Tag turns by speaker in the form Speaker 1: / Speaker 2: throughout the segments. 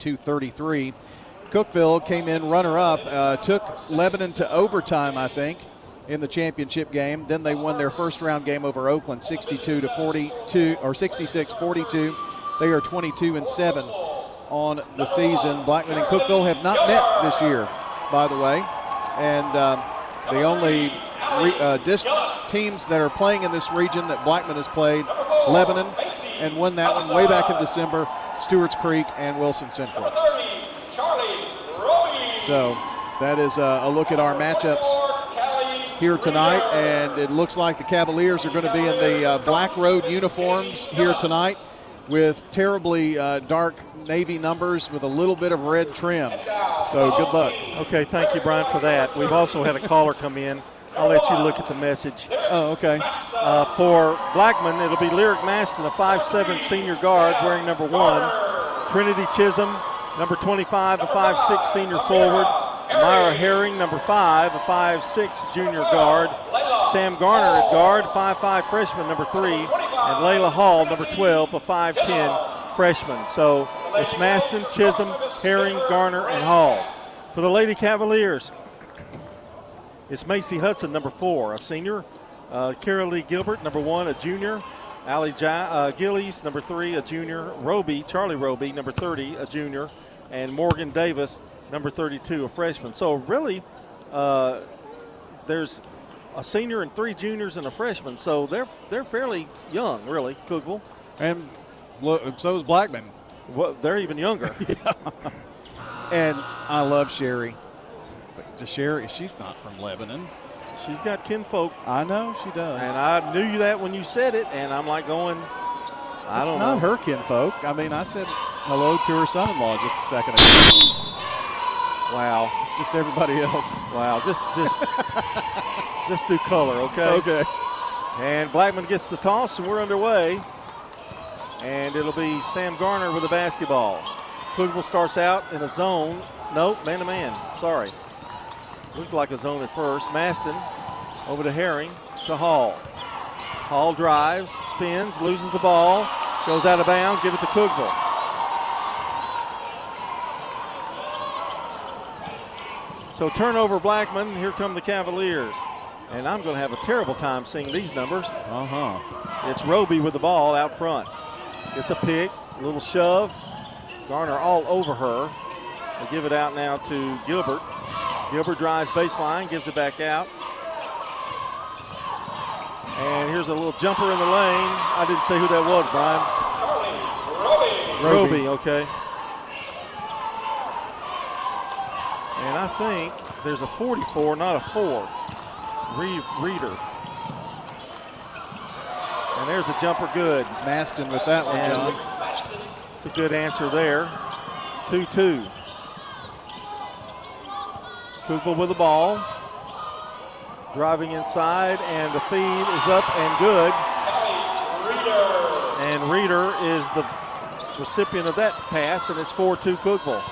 Speaker 1: 62-33. Cookeville came in runner-up, took Lebanon to overtime, I think, in the championship game. Then they won their first-round game over Oakland, 62-42 or 66-42. They are 22-7 on the season. Blackman and Cookeville have not met this year, by the way, and the only teams that are playing in this region that Blackman has played, Lebanon, and won that one way back in December, Stewart's Creek and Wilson Central. So that is a look at our matchups here tonight, and it looks like the Cavaliers are going to be in the Black Road uniforms here tonight with terribly dark navy numbers with a little bit of red trim. So good luck.
Speaker 2: Okay, thank you, Brian, for that. We've also had a caller come in. I'll let you look at the message.
Speaker 1: Oh, okay.
Speaker 2: For Blackman, it'll be Lyric Maston, a 5'7" senior guard wearing number 1. Trinity Chisholm, number 25, a 5'6" senior forward. Myra Herring, number 5, a 5'6" junior guard. Sam Garner at guard, 5'5" freshman, number 3. And Layla Hall, number 12, a 5'10" freshman. So it's Maston, Chisholm, Herring, Garner, and Hall. For the Lady Cavaliers, it's Macy Hudson, number 4, a senior. Kara Lee Gilbert, number 1, a junior. Allie Gillies, number 3, a junior. Charlie Roby, number 30, a junior. And Morgan Davis, number 32, a freshman. So really, there's a senior and 3 juniors and a freshman. So they're fairly young, really, Cookeville.
Speaker 1: And so is Blackman.
Speaker 2: Well, they're even younger.
Speaker 1: Yeah. And I love Sherry. But Sherry, she's not from Lebanon.
Speaker 2: She's got kinfolk.
Speaker 1: I know she does.
Speaker 2: And I knew that when you said it, and I'm like going, I don't know.
Speaker 1: It's not her kinfolk. I mean, I said hello to her son-in-law just a second ago.
Speaker 2: Wow.
Speaker 1: It's just everybody else.
Speaker 2: Wow, just do color, okay?
Speaker 1: Okay.
Speaker 2: And Blackman gets the toss, and we're underway. And it'll be Sam Garner with the basketball. Cookeville starts out in a zone. Nope, man-to-man. Sorry. Looked like a zone at first. Maston over to Herring to Hall. Hall drives, spins, loses the ball, goes out of bounds, give it to Cookeville. So turnover Blackman, here come the Cavaliers. And I'm going to have a terrible time seeing these numbers. It's Roby with the ball out front. It's a pick, a little shove. Garner all over her. They give it out now to Gilbert. Gilbert drives baseline, gives it back out. And here's a little jumper in the lane. I didn't say who that was, Brian. Roby, okay. And I think there's a 44, not a 4. Reader. And there's a jumper good.
Speaker 1: Maston with that one, John.
Speaker 2: It's a good answer there. 2-2. Cookeville with the ball. Driving inside, and the feed is up and good. And Reader is the recipient of that pass, and it's 4-2 Cookeville.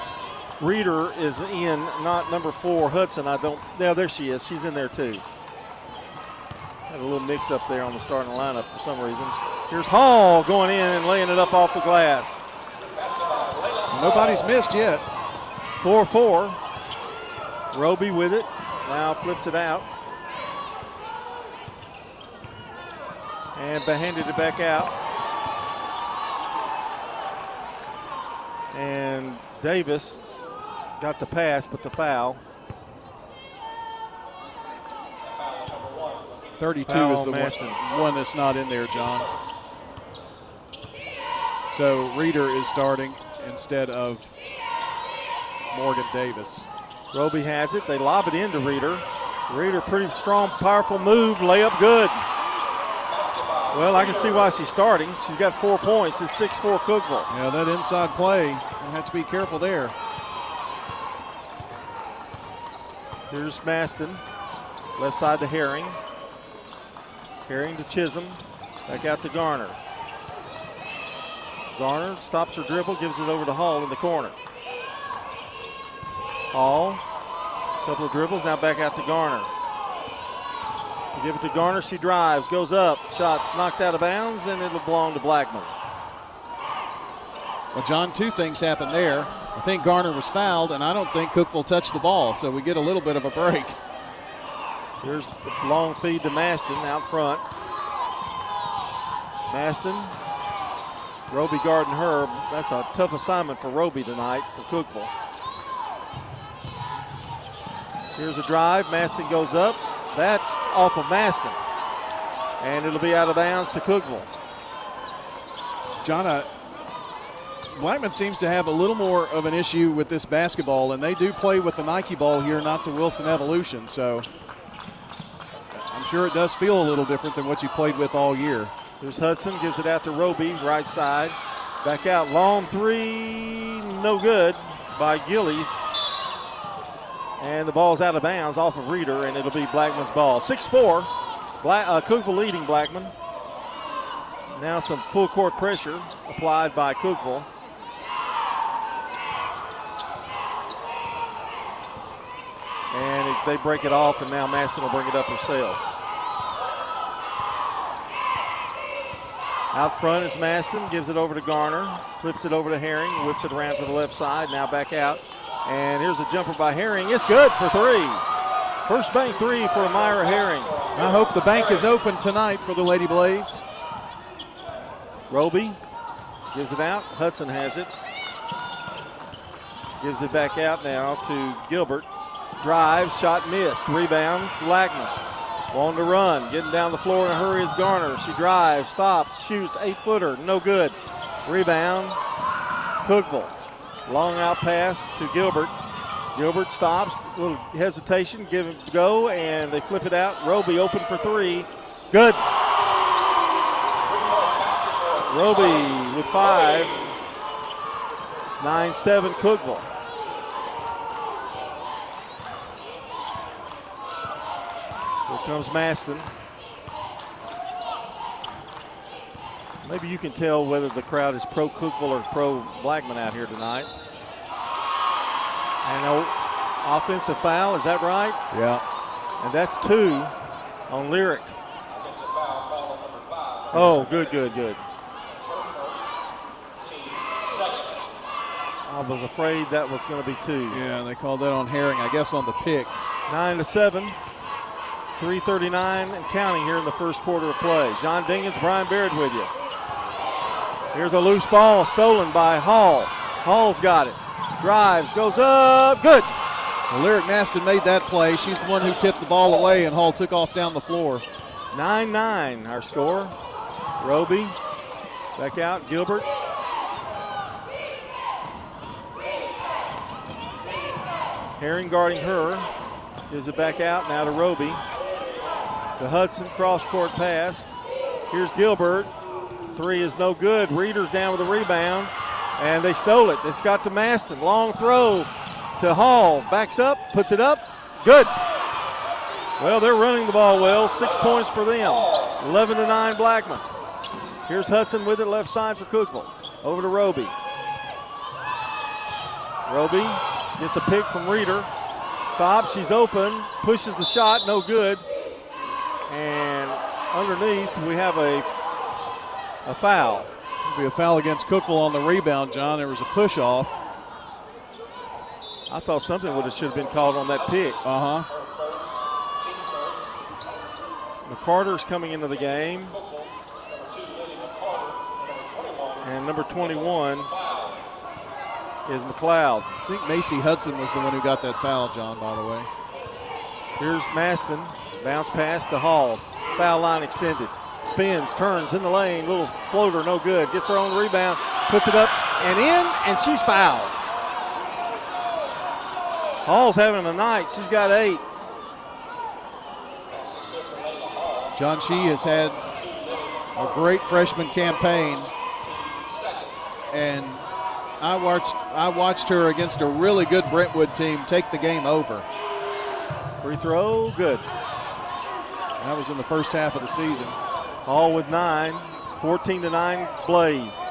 Speaker 2: Reader is in, not number 4, Hudson. Yeah, there she is. She's in there too. Had a little mix up there on the starting lineup for some reason. Here's Hall going in and laying it up off the glass.
Speaker 1: Nobody's missed yet.
Speaker 2: 4-4. Roby with it. Now flips it out. And handed it back out. And Davis got the pass, but the foul.
Speaker 1: 32
Speaker 2: foul
Speaker 1: is the one that's not in there, John. So Reader is starting instead of Morgan Davis.
Speaker 2: Roby has it. They lob it into Reader. Reader, pretty strong, powerful move. Layup good. Well, I can see why she's starting. She's got 4 points. It's 6-4 Cookeville.
Speaker 1: Yeah, that inside play, you'll have to be careful there.
Speaker 2: Here's Maston. Left side to Herring. Herring to Chisholm. Back out to Garner. Garner stops her dribble, gives it over to Hall in the corner. Hall, couple of dribbles, now back out to Garner. They give it to Garner, she drives, goes up, shots knocked out of bounds, and it'll belong to Blackman.
Speaker 1: Well, John, 2 things happened there. I think Garner was fouled, and I don't think Cookeville touched the ball, so we get a little bit of a break.
Speaker 2: Here's the long feed to Maston out front. Maston, Roby guarding her. That's a tough assignment for Roby tonight for Cookeville. Here's a drive. Maston goes up. That's off of Maston. And it'll be out of bounds to Cookeville.
Speaker 1: John, Blackman seems to have a little more of an issue with this basketball, and they do play with the Nike ball here, not the Wilson Evolution. So I'm sure it does feel a little different than what you played with all year.
Speaker 2: Here's Hudson, gives it out to Roby, right side. Back out, long three, no good by Gillies. And the ball's out of bounds off of Reeder, and it'll be Blackman's ball. 6-4, Cookeville leading Blackman. Now some full court pressure applied by Cookeville. And they break it off, and now Maston will bring it up herself. Out front is Maston, gives it over to Garner, flips it over to Herring, whips it around to the left side, now back out. And here's a jumper by Herring. It's good for three. First bank three for Myra Herring.
Speaker 1: I hope the bank is open tonight for the Lady Blaze.
Speaker 2: Roby gives it out. Hudson has it. Gives it back out now to Gilbert. Drives, shot missed. Rebound, Blackman. Wanting to run, getting down the floor in a hurry is Garner. She drives, stops, shoots, 8-footer, no good. Rebound, Cookeville. Long out pass to Gilbert. Gilbert stops, a little hesitation, give it a go, and they flip it out. Roby open for three. Good. Roby with 5. It's 9-7 Cookeville. Here comes Maston. Maybe you can tell whether the crowd is pro Cookeville or pro Blackman out here tonight. And an offensive foul, is that right?
Speaker 1: Yeah.
Speaker 2: And that's 2 on Lyric. Oh, good. I was afraid that was going to be 2.
Speaker 1: Yeah, they called that on Herring, I guess on the pick.
Speaker 2: 9-7. 3:39 and counting here in the first quarter of play. John Dingens, Brian Baird with you. Here's a loose ball stolen by Hall. Hall's got it. Drives, goes up, good.
Speaker 1: Well, Lyric Maston made that play. She's the one who tipped the ball away, and Hall took off down the floor.
Speaker 2: 9-9 our score. Roby back out, Gilbert. Herring guarding her. Gives it back out now to Roby. To Hudson, cross-court pass. Here's Gilbert. 3 is no good. Reeder's down with a rebound, and they stole it. It's got to Maston. Long throw to Hall. Backs up, puts it up. Good. Well, they're running the ball well. 6 points for them. 11-9 Blackman. Here's Hudson with it left side for Cookeville. Over to Roby. Roby gets a pick from Reeder. Stops, she's open, pushes the shot, no good. And underneath we have a foul.
Speaker 1: It'll be a foul against Cookeville on the rebound, John. There was a push off.
Speaker 2: I thought something should have been called on that pick. McCarter's coming into the game. And number 21 is McLeod.
Speaker 1: I think Macy Hudson was the one who got that foul, John, by the way.
Speaker 2: Here's Maston. Bounce pass to Hall. Foul line extended. Spins, turns in the lane. Little floater, no good. Gets her own rebound. Puts it up and in, and she's fouled. Hall's having a night. She's got 8.
Speaker 1: John, she has had a great freshman campaign. And I watched her against a really good Brentwood team take the game over.
Speaker 2: Free throw, good.
Speaker 1: That was in the first half of the season.
Speaker 2: Hall with 9, 14-9 Blaze.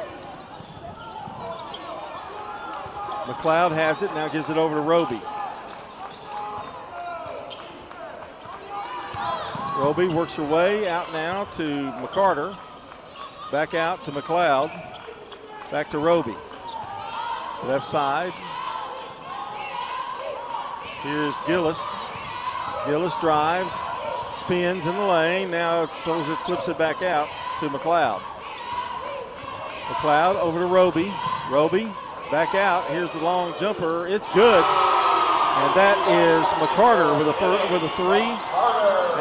Speaker 2: McLeod has it, now gives it over to Roby. Roby works her way out now to McCarter. Back out to McLeod. Back to Roby. Left side, Here's Gillis. Gillis drives, spins in the lane. Now throws it, flips it back out to McLeod. McLeod over to Roby. Roby back out. Here's the long jumper. It's good. And that is McCarter with a three.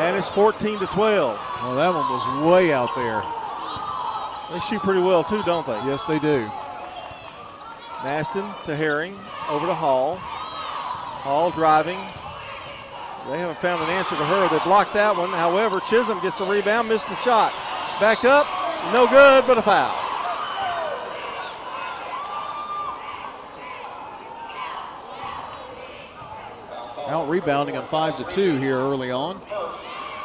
Speaker 2: And it's 14-12.
Speaker 1: Well, that one was way out there.
Speaker 2: They shoot pretty well too, don't they?
Speaker 1: Yes, they do.
Speaker 2: Maston to Herring, over to Hall. Hall driving. They haven't found an answer to her. They blocked that one. However, Chisholm gets a rebound, missed the shot. Back up, no good, but a foul.
Speaker 1: Out rebounding them 5-2 here early on.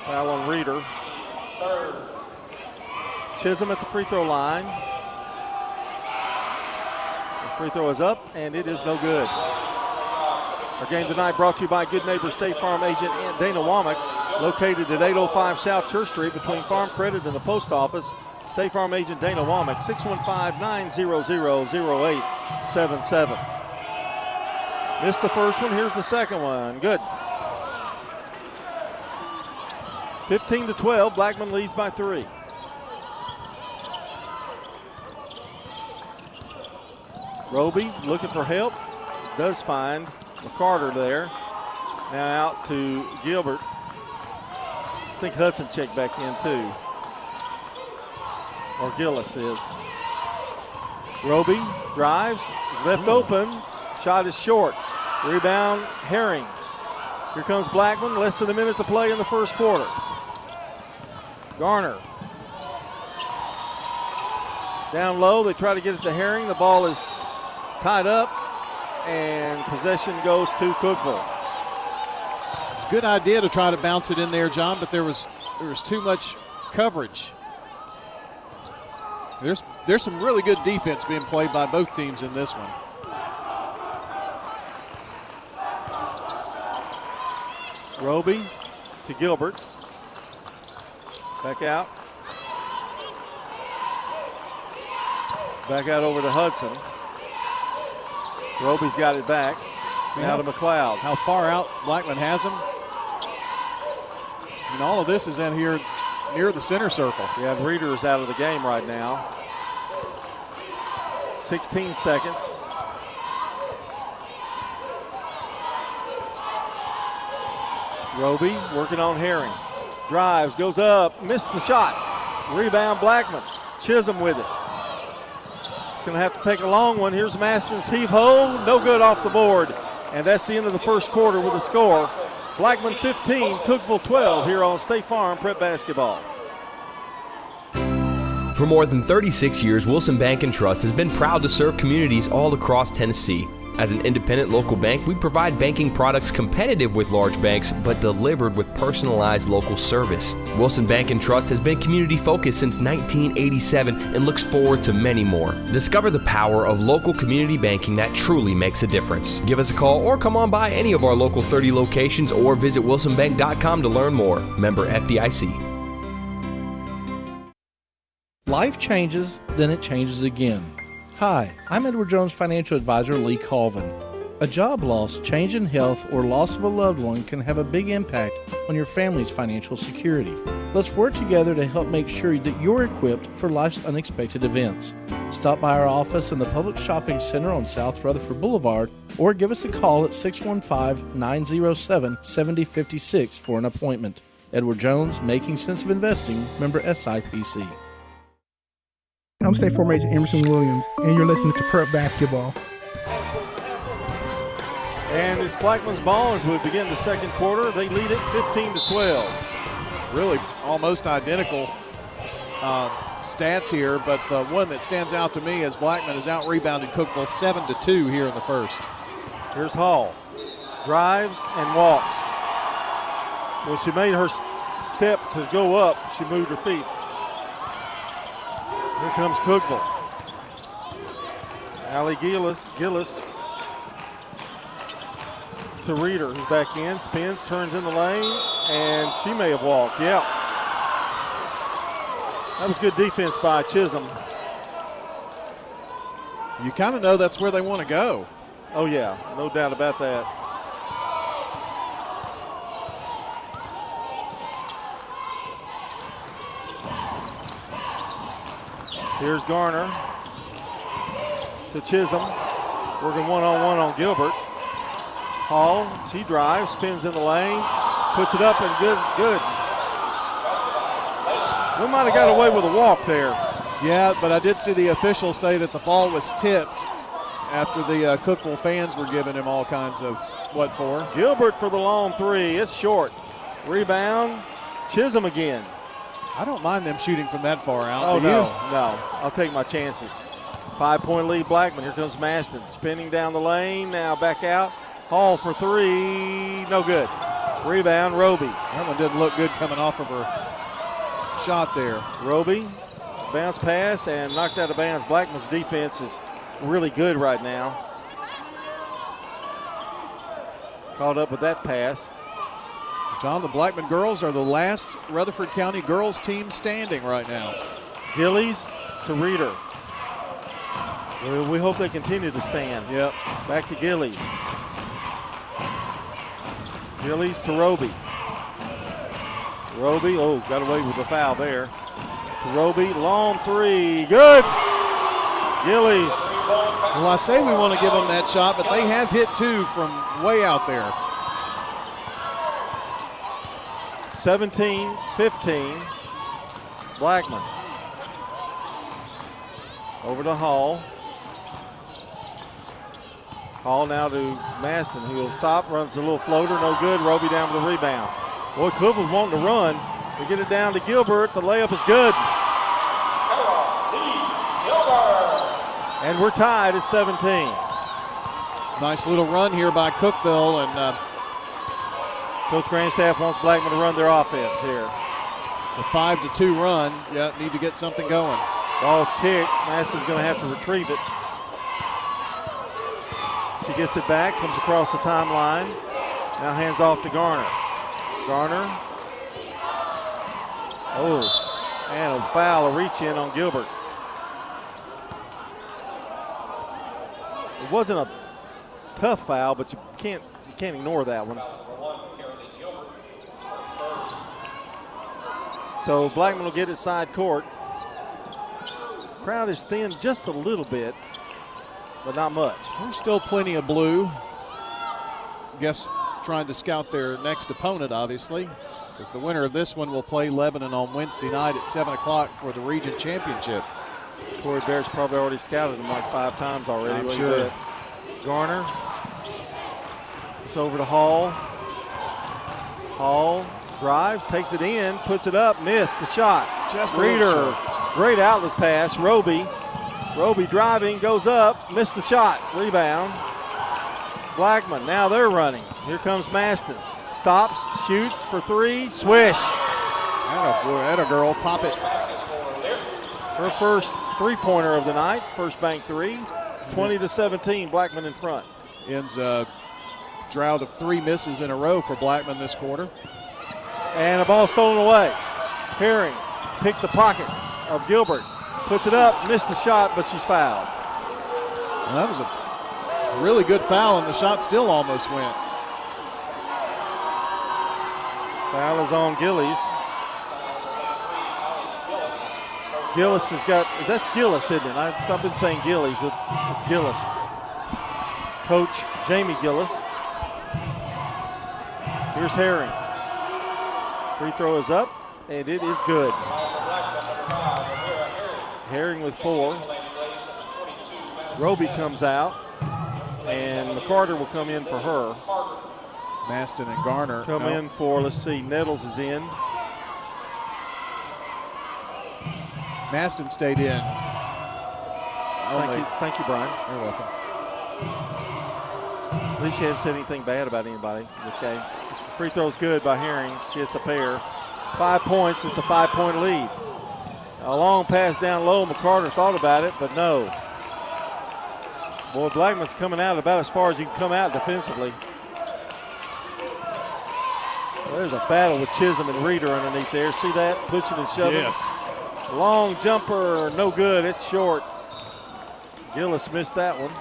Speaker 2: Foul on Reeder. Chisholm at the free throw line. The free throw is up, and it is no good. Our game tonight brought to you by Good Neighbor State Farm agent Dana Womack, located at 805 South Church Street between Farm Credit and the post office. State Farm agent Dana Womack, 615-900-0877. Missed the first one. Here's the second one. Good. 15-12. Blackman leads by 3. Roby looking for help. Does find McCarter there. Now out to Gilbert. I think Hudson checked back in too. Or Gillis is. Roby drives. Left open. Shot is short. Rebound, Herring. Here comes Blackman. Less than a minute to play in the first quarter. Garner. Down low. They try to get it to Herring. The ball is tied up, and possession goes to Cookeville.
Speaker 1: It's a good idea to try to bounce it in there, John, but there was too much coverage. There's some really good defense being played by both teams in this one.
Speaker 2: Roby to Gilbert. Back out. Back out over to Hudson. Roby's got it back. Now to McLeod.
Speaker 1: How far out Blackman has him. And all of this is in here near the center circle.
Speaker 2: Yeah, Reeder is out of the game right now. 16 seconds. Roby working on Herring. Drives, goes up, missed the shot. Rebound Blackman. Chisholm with it. It's going to have to take a long one. Here's Maston's heave-ho. No good off the board. And that's the end of the first quarter with a score. Blackman 15, Cookeville 12 here on State Farm Prep Basketball.
Speaker 3: For more than 36 years, Wilson Bank & Trust has been proud to serve communities all across Tennessee. As an independent local bank, we provide banking products competitive with large banks, but delivered with personalized local service. Wilson Bank & Trust has been community-focused since 1987 and looks forward to many more. Discover the power of local community banking that truly makes a difference. Give us a call or come on by any of our local 30 locations or visit wilsonbank.com to learn more. Member FDIC.
Speaker 4: Life changes, then it changes again. Hi, I'm Edward Jones Financial Advisor Lee Colvin. A job loss, change in health, or loss of a loved one can have a big impact on your family's financial security. Let's work together to help make sure that you're equipped for life's unexpected events. Stop by our office in the Public Shopping Center on South Rutherford Boulevard or give us a call at 615-907-7056 for an appointment. Edward Jones, Making Sense of Investing, member SIPC.
Speaker 5: I'm State Farm Agent Emerson Williams, and you're listening to Prep Basketball.
Speaker 2: And it's Blackman's ball as we begin the second quarter. They lead it 15-12.
Speaker 1: Really almost identical stats here, but the one that stands out to me is Blackman has out-rebounded Cookeville 7-2 here in the first.
Speaker 2: Here's Hall. Drives and walks. Well, she made her step to go up. She moved her feet. Here comes Cookeville. Allie Gillis to Reeder, who's back in, spins, turns in the lane, and she may have walked. Yeah. That was good defense by Chisholm.
Speaker 1: You kind of know that's where they want to go.
Speaker 2: Oh, yeah, no doubt about that. Here's Garner to Chisholm. Working one-on-one on Gilbert. Hall, she drives, spins in the lane, puts it up and good. We might have got away with a walk there.
Speaker 1: Yeah, but I did see the official say that the ball was tipped after the Cookeville fans were giving him all kinds of what for.
Speaker 2: Gilbert for the long three. It's short. Rebound. Chisholm again.
Speaker 1: I don't mind them shooting from that far out.
Speaker 2: Oh,
Speaker 1: Do you?
Speaker 2: no. I'll take my chances. 5-point lead, Blackman. Here comes Maston. Spinning down the lane. Now back out. Hall for three. No good. Rebound, Roby.
Speaker 1: That one didn't look good coming off of her shot there.
Speaker 2: Roby. Bounce pass and knocked out of bounds. Blackman's defense is really good right now. Caught up with that pass.
Speaker 1: John, the Blackman girls are the last Rutherford County girls team standing right now.
Speaker 2: Gillies to Reeder. We hope they continue to stand.
Speaker 1: Yep.
Speaker 2: Back to Gillies. Gillies to Roby. Roby, got away with the foul there. To Roby, long three, good. Gillies.
Speaker 1: Well, I say we want to give them that shot, but they have hit two from way out there.
Speaker 2: 17-15, Blackman. Over to Hall. Hall now to Maston, who will stop, runs a little floater, no good. Roby down with the rebound. Boy, Cookeville's wanting to run. They get it down to Gilbert. The layup is good. And we're tied at 17.
Speaker 1: Nice little run here by Cookeville, and
Speaker 2: Coach Grandstaff wants Blackman to run their offense here.
Speaker 1: it's a 5-2 run. Yeah, need to get something going.
Speaker 2: Ball's kicked. Maston's going to have to retrieve it. She gets it back, comes across the timeline. Now hands off to Garner. Garner. And a foul, a reach in on Gilbert. It wasn't a tough foul, but you can't ignore that one. So Blackman will get it side court. Crowd is thin just a little bit, but not much.
Speaker 1: There's still plenty of blue. Guess trying to scout their next opponent, obviously, because the winner of this one will play Lebanon on Wednesday night at 7 o'clock for the region championship.
Speaker 2: Corey Bear's probably already scouted him like 5 times already.
Speaker 1: I'm sure.
Speaker 2: Garner. It's over to Hall. Hall drives, takes it in, puts it up, missed the shot.
Speaker 1: Just a
Speaker 2: Reeder,
Speaker 1: little short.
Speaker 2: great outlet pass. Roby driving, goes up, missed the shot. Rebound. Blackman, now they're running. Here comes Maston. Stops, shoots for three, swish.
Speaker 1: Atta girl, pop it.
Speaker 2: Her first three-pointer of the night, first bank three. 20-17, Blackman in front.
Speaker 1: Ends a drought of 3 misses in a row for Blackman this quarter.
Speaker 2: And the ball stolen away. Herring picked the pocket of Gilbert. Puts it up, missed the shot, but she's fouled.
Speaker 1: Well, that was a really good foul, and the shot still almost went.
Speaker 2: Foul is on Gillies. Gillis has got, that's Gillis, isn't it? I've been saying Gillies, it's Gillis. Coach Jamie Gillis. Here's Herring. Free throw is up, and it is good. Herring with 4. Roby comes out, and McCarter will come in for her.
Speaker 1: Maston and Garner
Speaker 2: Come in for, let's see, Nettles is in.
Speaker 1: Maston stayed in.
Speaker 2: Thank you, Brian.
Speaker 1: You're welcome.
Speaker 2: At least she hadn't said anything bad about anybody in this game. Free throw's good by Herring. She hits a pair. 5 points, it's a 5-point lead. A long pass down low. McCarter thought about it, but no. Boy, Blackman's coming out about as far as you can come out defensively. Well, there's a battle with Chisholm and Reeder underneath there. See that? Pushing and shoving.
Speaker 1: Yes.
Speaker 2: Long jumper, no good. It's short. Gillis missed that one.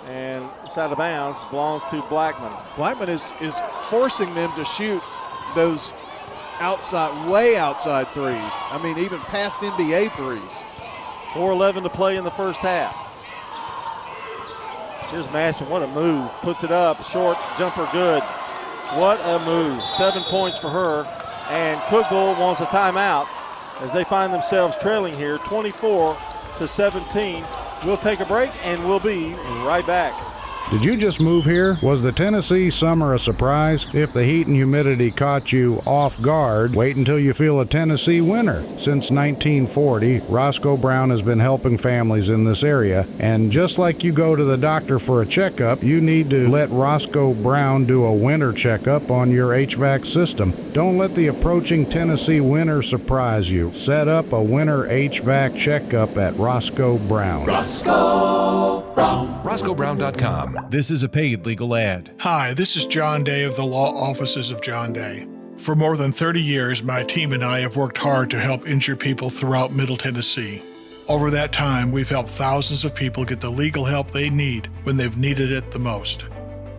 Speaker 2: And it's out of bounds. Belongs to Blackman.
Speaker 1: Blackman is forcing them to shoot those outside, way outside threes. I mean, even past NBA threes.
Speaker 2: 4:11 to play in the first half. Here's Masson, what a move. Puts it up, short, jumper good. What a move. 7 points for her. And Cookeville wants a timeout as they find themselves trailing here 24-17. We'll take a break and we'll be right back.
Speaker 6: Did you just move here? Was the Tennessee summer a surprise? If the heat and humidity caught you off guard, wait until you feel a Tennessee winter. Since 1940, Roscoe Brown has been helping families in this area, and just like you go to the doctor for a checkup, you need to let Roscoe Brown do a winter checkup on your HVAC system. Don't let the approaching Tennessee winter surprise you. Set up a winter HVAC checkup at Roscoe Brown.
Speaker 7: Roscoe Brown. RoscoeBrown.com.
Speaker 8: This is a paid legal ad.
Speaker 9: Hi, this is John Day of the Law Offices of John Day. For more than 30 years, my team and I have worked hard to help injured people throughout Middle Tennessee. Over that time, we've helped thousands of people get the legal help they need when they've needed it the most.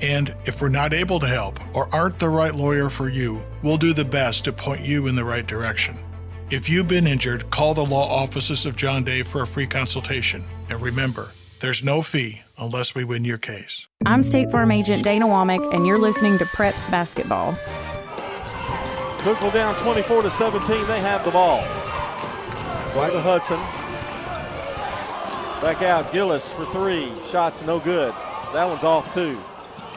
Speaker 9: And if we're not able to help or aren't the right lawyer for you, we'll do the best to point you in the right direction. If you've been injured, call the Law Offices of John Day for a free consultation. And remember, there's no fee unless we win your case.
Speaker 10: I'm State Farm Agent Dana Womack, and you're listening to Prep Basketball.
Speaker 2: Cookeville down 24-17. They have the ball. Right to Hudson. Back out. Gillis for three. Shots no good. That one's off too.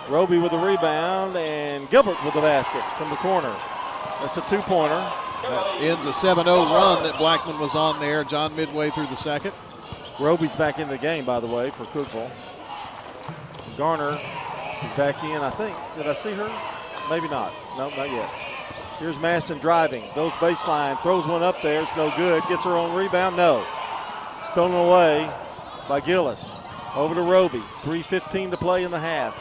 Speaker 2: Roby with the rebound, and Gilbert with the basket from the corner. That's a two-pointer.
Speaker 1: That ends a 7-0 run that Blackman was on there. John midway through the second.
Speaker 2: Roby's back in the game, by the way, for Cookeville. Garner is back in, I think. Did I see her? Maybe not. No, not yet. Here's Masson driving. Goes baseline, throws one up there. It's no good. Gets her own rebound. No. Stolen away by Gillis. Over to Roby. 3:15 to play in the half.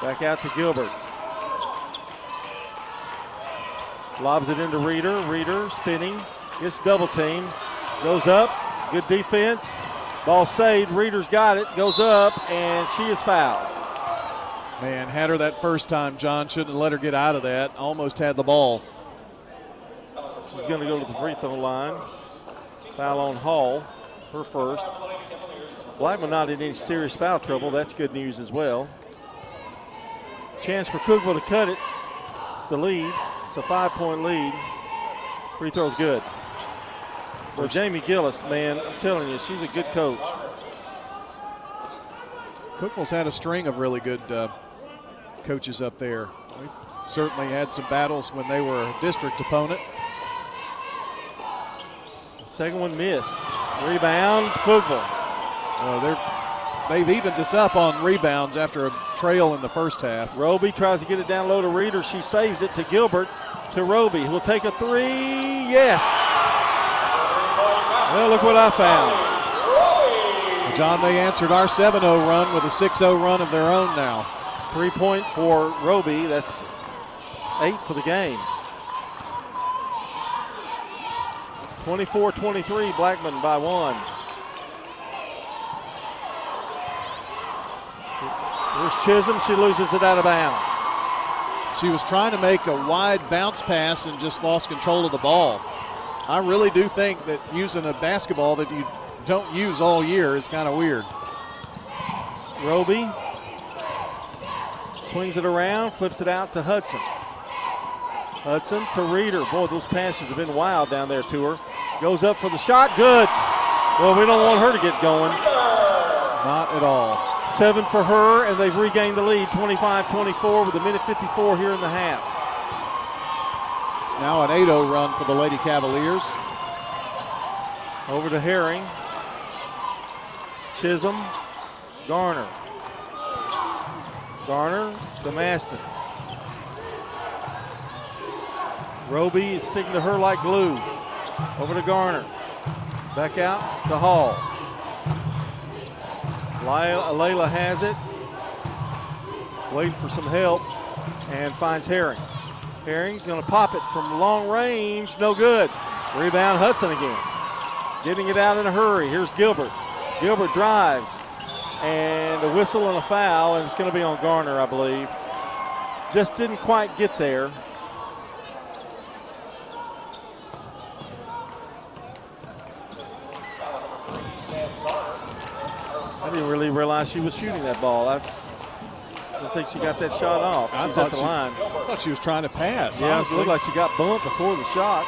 Speaker 2: Back out to Gilbert. Lobs it into Reeder. Reeder spinning. Gets double team. Goes up. Good defense. Ball saved. Reeder's got it. Goes up, and she is fouled.
Speaker 1: Man, had her that first time, John. Shouldn't have let her get out of that. Almost had the ball.
Speaker 2: She's going to go to the free throw line. Foul on Hall. Her first. Blackman not in any serious foul trouble. That's good news as well. Chance for Cookeville to cut it. The lead. It's a 5-point lead. Free throw's good. Well, Jamie Gillis, man, I'm telling you, she's a good coach.
Speaker 1: Cookeville's had a string of really good coaches up there. We've certainly had some battles when they were a district opponent.
Speaker 2: Second one missed. Rebound, Cookeville.
Speaker 1: They've evened us up on rebounds after a trail in the first half.
Speaker 2: Roby tries to get it down low to Reeder. She saves it to Gilbert, to Roby. He'll take a three. Yes. Well, look what I found.
Speaker 1: Well, John, they answered our 7-0 run with a 6-0 run of their own now.
Speaker 2: 3-point for Roby. That's 8 for the game. 24-23, Blackman by 1. Here's Chisholm. She loses it out of bounds.
Speaker 1: She was trying to make a wide bounce pass and just lost control of the ball. I really do think that using a basketball that you don't use all year is kind of weird.
Speaker 2: Roby swings it around, flips it out to Hudson. Hudson to Reeder. Boy, those passes have been wild down there to her. Goes up for the shot. Good. Well, we don't want her to get going.
Speaker 1: Not at all.
Speaker 2: 7 for her, and they've regained the lead, 25-24 with a minute 54 here in the half.
Speaker 1: It's now an 8-0 run for the Lady Cavaliers.
Speaker 2: Over to Herring. Chisholm. Garner. Garner to Maston. Roby is sticking to her like glue. Over to Garner. Back out to Hall. Layla has it. Waiting for some help and finds Herring. Herring's going to pop it from long range. No good. Rebound Hudson again. Getting it out in a hurry. Here's Gilbert. Gilbert drives. And a whistle and a foul, and it's going to be on Garner, I believe. just didn't quite get there. I didn't really realize she was shooting that ball. I don't think she got that shot off. She's at the line.
Speaker 1: I thought she was trying to pass.
Speaker 2: Yeah,
Speaker 1: honestly.
Speaker 2: it looked like she got bumped before the shot.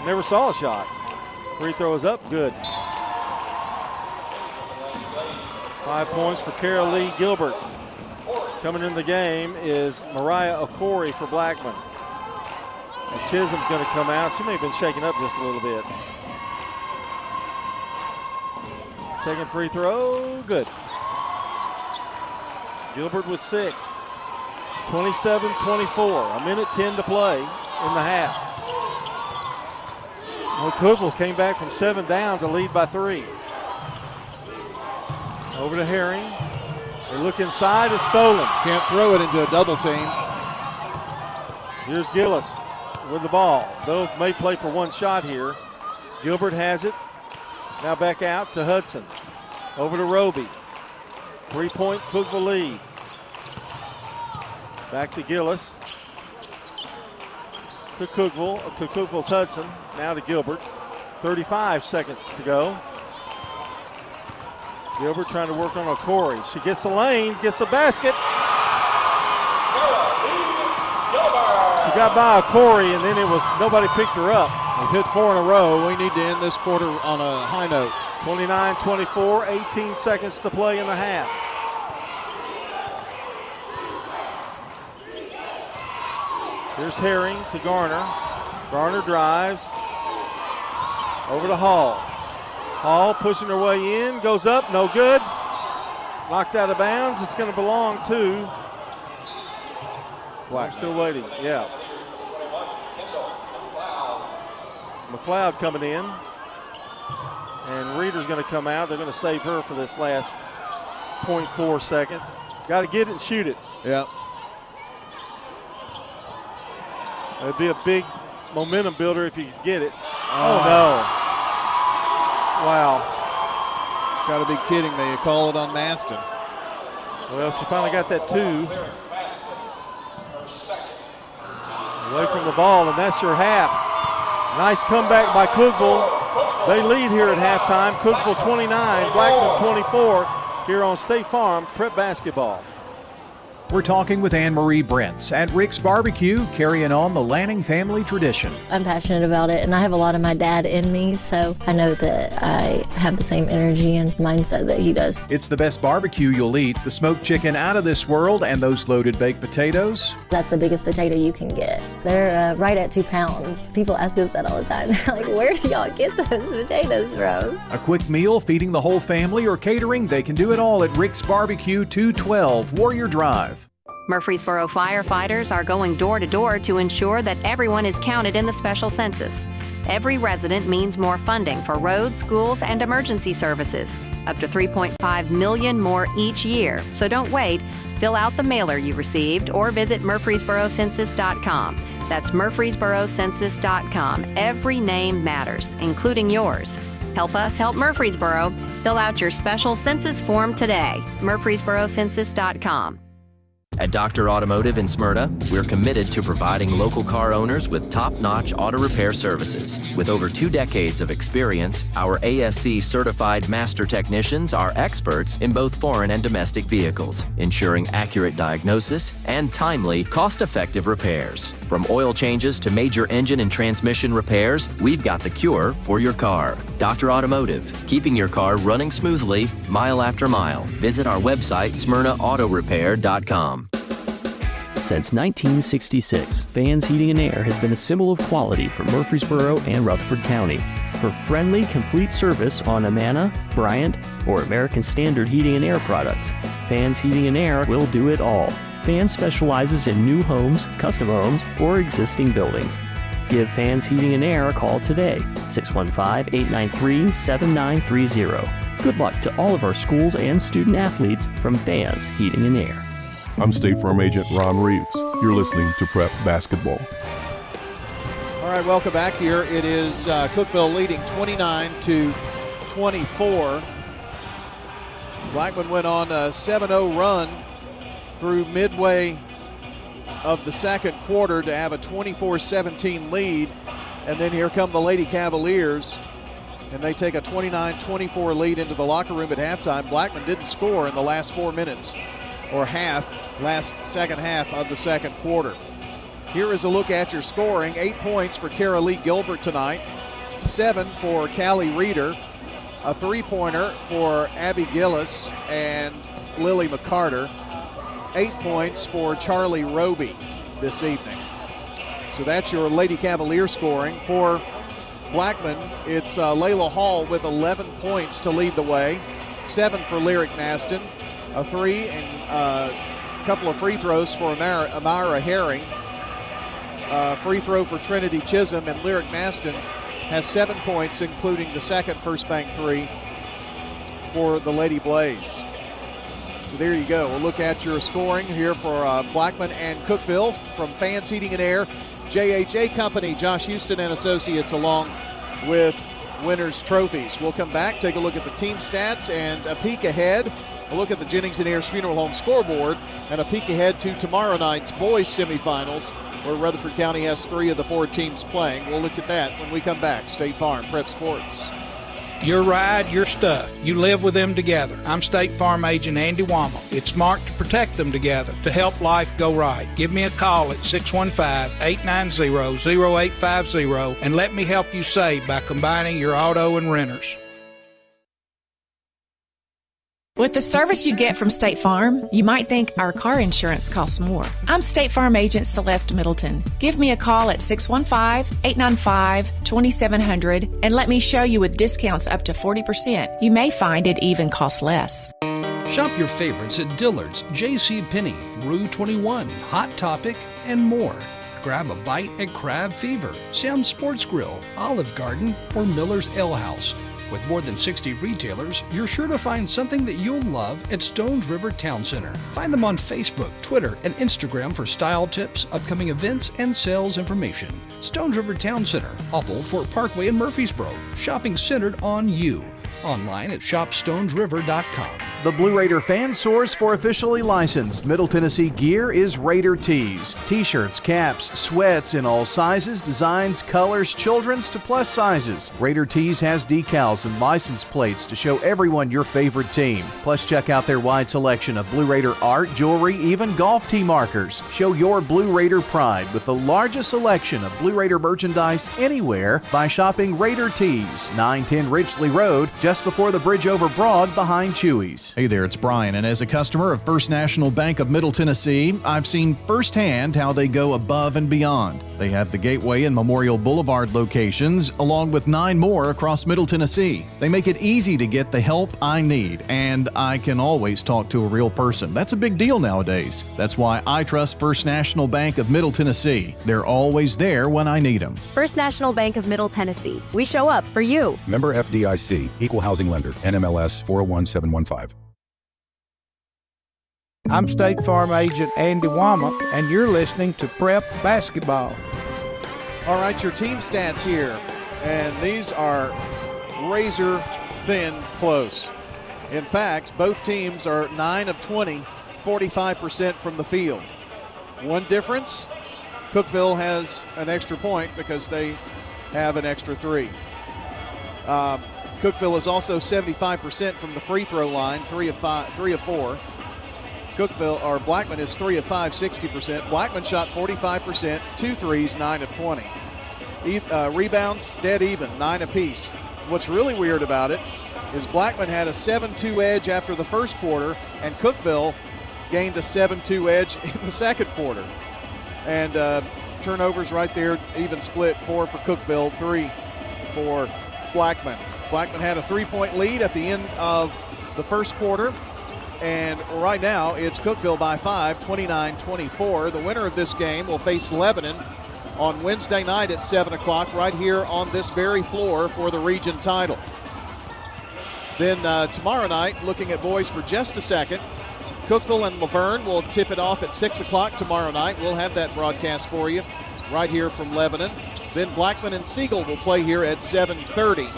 Speaker 2: Never saw a shot. Free throw is up, good. 5 points for Kara Lee Gilbert. Coming in the game is Mariah Okori for Blackman. And Chisholm's going to come out. She may have been shaken up just a little bit. Second free throw, good. Gilbert with 6. 27-24, a minute 10 to play in the half. Well, Cookeville came back from 7 down to lead by 3. Over to Herring. They look inside, it's stolen.
Speaker 1: Can't throw it into a double team.
Speaker 2: Here's Gillis with the ball. Though may play for one shot here. Gilbert has it. Now back out to Hudson. Over to Roby. 3-point Cookeville lead. Back to Gillis. To Cookeville's Hudson. Now to Gilbert. 35 seconds to go. Gilbert trying to work on Okori. She gets the lane, gets a basket. She got by Okori, and then nobody picked her up.
Speaker 1: We've hit 4 in a row. We need to end this quarter on a high note.
Speaker 2: 29-24, 18 seconds to play in the half. Here's Herring to Garner. Garner drives. Over to Hall. Hall pushing her way in, goes up, no good. Knocked out of bounds. It's going to belong to Black. Still waiting, yeah. McLeod coming in. And Reeder's going to come out. They're going to save her for this last 0.4 seconds. Got to get it and shoot it.
Speaker 1: Yeah.
Speaker 2: It'd be a big momentum builder if you could get it. Oh, no. Wow.
Speaker 1: Got to be kidding me. You call it on Maston.
Speaker 2: Well, she finally got that 2. Away from the ball, and that's your half. Nice comeback by Cookeville. They lead here at halftime. Cookeville 29, Blackman 24 here on State Farm Prep Basketball.
Speaker 8: We're talking with Anne-Marie Brents at Rick's Barbecue, carrying on the Lanning family tradition.
Speaker 11: I'm passionate about it, and I have a lot of my dad in me, so I know that I have the same energy and mindset that he does.
Speaker 8: It's the best barbecue you'll eat, the smoked chicken out of this world, and those loaded baked potatoes.
Speaker 11: That's the biggest potato you can get. They're right at 2 pounds. People ask us that all the time. They're like, where do y'all get those potatoes from?
Speaker 8: A quick meal feeding the whole family or catering, they can do it all at Rick's Barbecue, 212 Warrior Drive.
Speaker 12: Murfreesboro firefighters are going door to door to ensure that everyone is counted in the special census. Every resident means more funding for roads, schools, and emergency services. Up to $3.5 million more each year. So don't wait. Fill out the mailer you received or visit murfreesborocensus.com. That's murfreesborocensus.com. Every name matters, including yours. Help us help Murfreesboro. Fill out your special census form today. murfreesborocensus.com.
Speaker 3: At Dr. Automotive in Smyrna, we're committed to providing local car owners with top-notch auto repair services. With over 2 decades of experience, our ASC certified master technicians are experts in both foreign and domestic vehicles, ensuring accurate diagnosis and timely, cost-effective repairs. From oil changes to major engine and transmission repairs, we've got the cure for your car. Dr. Automotive, keeping your car running smoothly, mile after mile. Visit our website, smyrnaautorepair.com.
Speaker 13: Since 1966, Fans Heating and Air has been a symbol of quality for Murfreesboro and Rutherford County. For friendly, complete service on Amana, Bryant, or American Standard Heating and Air products, Fans Heating and Air will do it all. Fans specializes in new homes, custom homes, or existing buildings. Give Fans Heating and Air a call today, 615-893-7930. Good luck to all of our schools and student athletes from Fans Heating and Air.
Speaker 14: I'm State Farm Agent Ron Reeves. You're listening to Prep Basketball.
Speaker 1: All right, welcome back here. It is Cookeville leading 29-24. Blackman went on a 7-0 run through midway of the second quarter to have a 24-17 lead. And then here come the Lady Cavaliers, and they take a 29-24 lead into the locker room at halftime. Blackman didn't score in the last 4 minutes or second half of the second quarter. Here is a look at your scoring. 8 points for Kara Lee Gilbert tonight, 7 for Callie Reeder, a 3-pointer for Abby Gillis and Lily McCarter, 8 points for Charlie Roby this evening. So that's your Lady Cavalier scoring. For Blackman, it's Layla Hall with 11 points to lead the way, 7 for Lyric Maston, a 3 and a couple of free throws for Amira Herring, free throw for Trinity Chisholm, and Lyric Maston has 7 points, including the second First Bank 3 for the Lady Blaze. So there you go. We'll look at your scoring here for Blackman and Cookeville from Fans Heating and Air, JHA Company, Josh Houston and Associates, along with winners' trophies. We'll come back, take a look at the team stats and a peek ahead, a look at the Jennings and Ayers Funeral Home scoreboard, and a peek ahead to tomorrow night's boys semifinals, where Rutherford County has 3 of the 4 teams playing. We'll look at that when we come back. State Farm Prep Sports.
Speaker 15: Your ride, your stuff. You live with them together. I'm State Farm Agent Andy Wommel. It's smart to protect them together, to help life go right. Give me a call at 615-890-0850 and let me help you save by combining your auto and renters.
Speaker 16: With the service you get from State Farm, you might think our car insurance costs more. I'm State Farm Agent Celeste Middleton. Give me a call at 615-895-2700 and let me show you with discounts up to 40%. You may find it even costs less.
Speaker 17: Shop your favorites at Dillard's, JCPenney, Rue 21, Hot Topic, and more. Grab a bite at Crab Fever, Sam's Sports Grill, Olive Garden, or Miller's Ale House. With more than 60 retailers, you're sure to find something that you'll love at Stones River Town Center. Find them on Facebook, Twitter, and Instagram for style tips, upcoming events, and sales information. Stones River Town Center, off Old Fort Parkway in Murfreesboro. Shopping centered on you. Online at shopstonesriver.com.
Speaker 8: The Blue Raider fan source for officially licensed Middle Tennessee gear is Raider Tees. T-shirts, caps, sweats in all sizes, designs, colors, children's to plus sizes. Raider Tees has decals and license plates to show everyone your favorite team. Plus, check out their wide selection of Blue Raider art, jewelry, even golf tee markers. Show your Blue Raider pride with the largest selection of Blue Raider merchandise anywhere by shopping Raider Tees, 910 Ridgely Road, just before the bridge over Broad behind Chewy's.
Speaker 1: Hey there, it's Brian, and as a customer of First National Bank of Middle Tennessee, I've seen firsthand how they go above and beyond. They have the Gateway and Memorial Boulevard locations, along with 9 more across Middle Tennessee. They make it easy to get the help I need, and I can always talk to a real person. That's a big deal nowadays. That's why I trust First National Bank of Middle Tennessee. They're always there when I need them.
Speaker 18: First National Bank of Middle Tennessee. We show up for you.
Speaker 19: Member FDIC, Equal Housing Lender, NMLS 401715.
Speaker 15: I'm State Farm Agent Andy Wommel, and you're listening to Prep Basketball.
Speaker 1: All right, your team stats here, and these are razor thin close. In fact, both teams are 9 of 20, 45% from the field. One difference, Cookeville has an extra point because they have an extra 3. Cookeville is also 75% from the free throw line, 3 of 4. Blackman is 3 of 5, 60%. Blackman shot 45%, 2 threes, 9 of 20. Rebounds, dead even, 9 apiece. What's really weird about it is Blackman had a 7-2 edge after the first quarter, and Cookeville gained a 7-2 edge in the second quarter. And turnovers right there, even split, 4 for Cookeville, 3 for Blackman. Blackman had a 3-point lead at the end of the first quarter, and right now it's Cookeville by 5, 29-24. The winner of this game will face Lebanon on Wednesday night at 7 o'clock right here on this very floor for the region title. Then tomorrow night, looking at boys for just a second, Cookeville and Laverne will tip it off at 6 o'clock tomorrow night. We'll have that broadcast for you right here from Lebanon. Then Blackman and Siegel will play here at 7:30.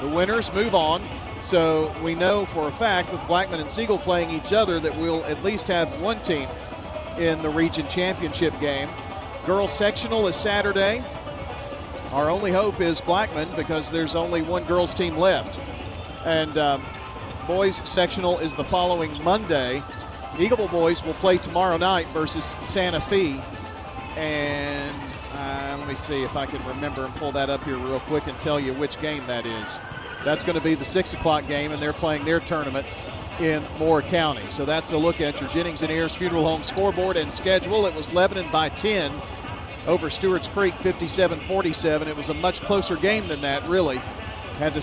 Speaker 1: The winners move on. So we know for a fact with Blackman and Siegel playing each other that we'll at least have one team in the region championship game. Girls sectional is Saturday. Our only hope is Blackman because there's only one girls team left. And boys sectional is the following Monday. Eagleville boys will play tomorrow night versus Santa Fe. And let me see if I can remember and pull that up here real quick and tell you which game that is. That's going to be the 6 o'clock game, and they're playing their tournament in Moore County. So that's a look at your Jennings and Ayers Funeral Home scoreboard and schedule. It was Lebanon by 10 over Stewart's Creek, 57-47. It was a much closer game than that, really. Had to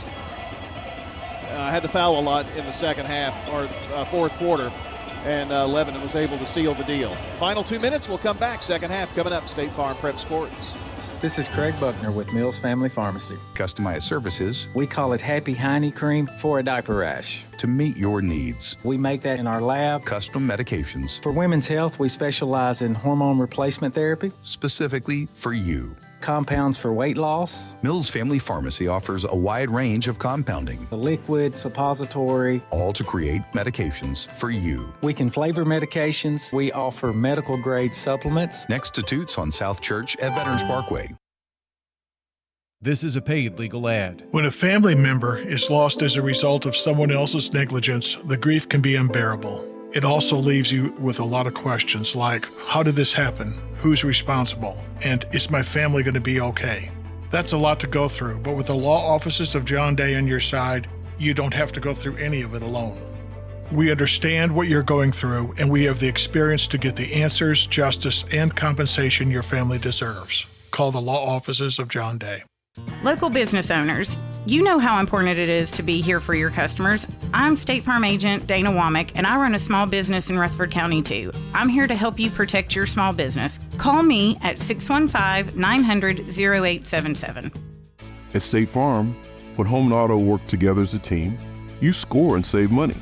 Speaker 1: foul a lot in the second half or fourth quarter, and Lebanon was able to seal the deal. Final 2 minutes, we'll come back. Second half coming up. State Farm Prep Sports.
Speaker 20: This is Craig Buckner with Mills Family Pharmacy.
Speaker 19: Customized services.
Speaker 20: We call it Happy Hiney Cream for a diaper rash.
Speaker 19: To meet your needs.
Speaker 20: We make that in our lab.
Speaker 19: Custom medications.
Speaker 20: For women's health, we specialize in hormone replacement therapy.
Speaker 19: Specifically for you.
Speaker 20: Compounds for weight loss.
Speaker 19: Mills Family Pharmacy offers a wide range of compounding.
Speaker 20: The liquid, suppository.
Speaker 19: All to create medications for you.
Speaker 20: We can flavor medications. We offer medical grade supplements.
Speaker 19: Next to Toots on South Church at Veterans Parkway.
Speaker 8: This is a paid legal ad.
Speaker 9: When a family member is lost as a result of someone else's negligence, the grief can be unbearable. It also leaves you with a lot of questions like, how did this happen? Who's responsible? And is my family going to be okay? That's a lot to go through, but with the law offices of John Day on your side, you don't have to go through any of it alone. We understand what you're going through, and we have the experience to get the answers, justice, and compensation your family deserves. Call the law offices of John Day.
Speaker 10: Local business owners, you know how important it is to be here for your customers. I'm State Farm Agent Dana Womack, and I run a small business in Rutherford County too. I'm here to help you protect your small business. Call me at 615-900-0877.
Speaker 14: At State Farm, when home and auto work together as a team, you score and save money.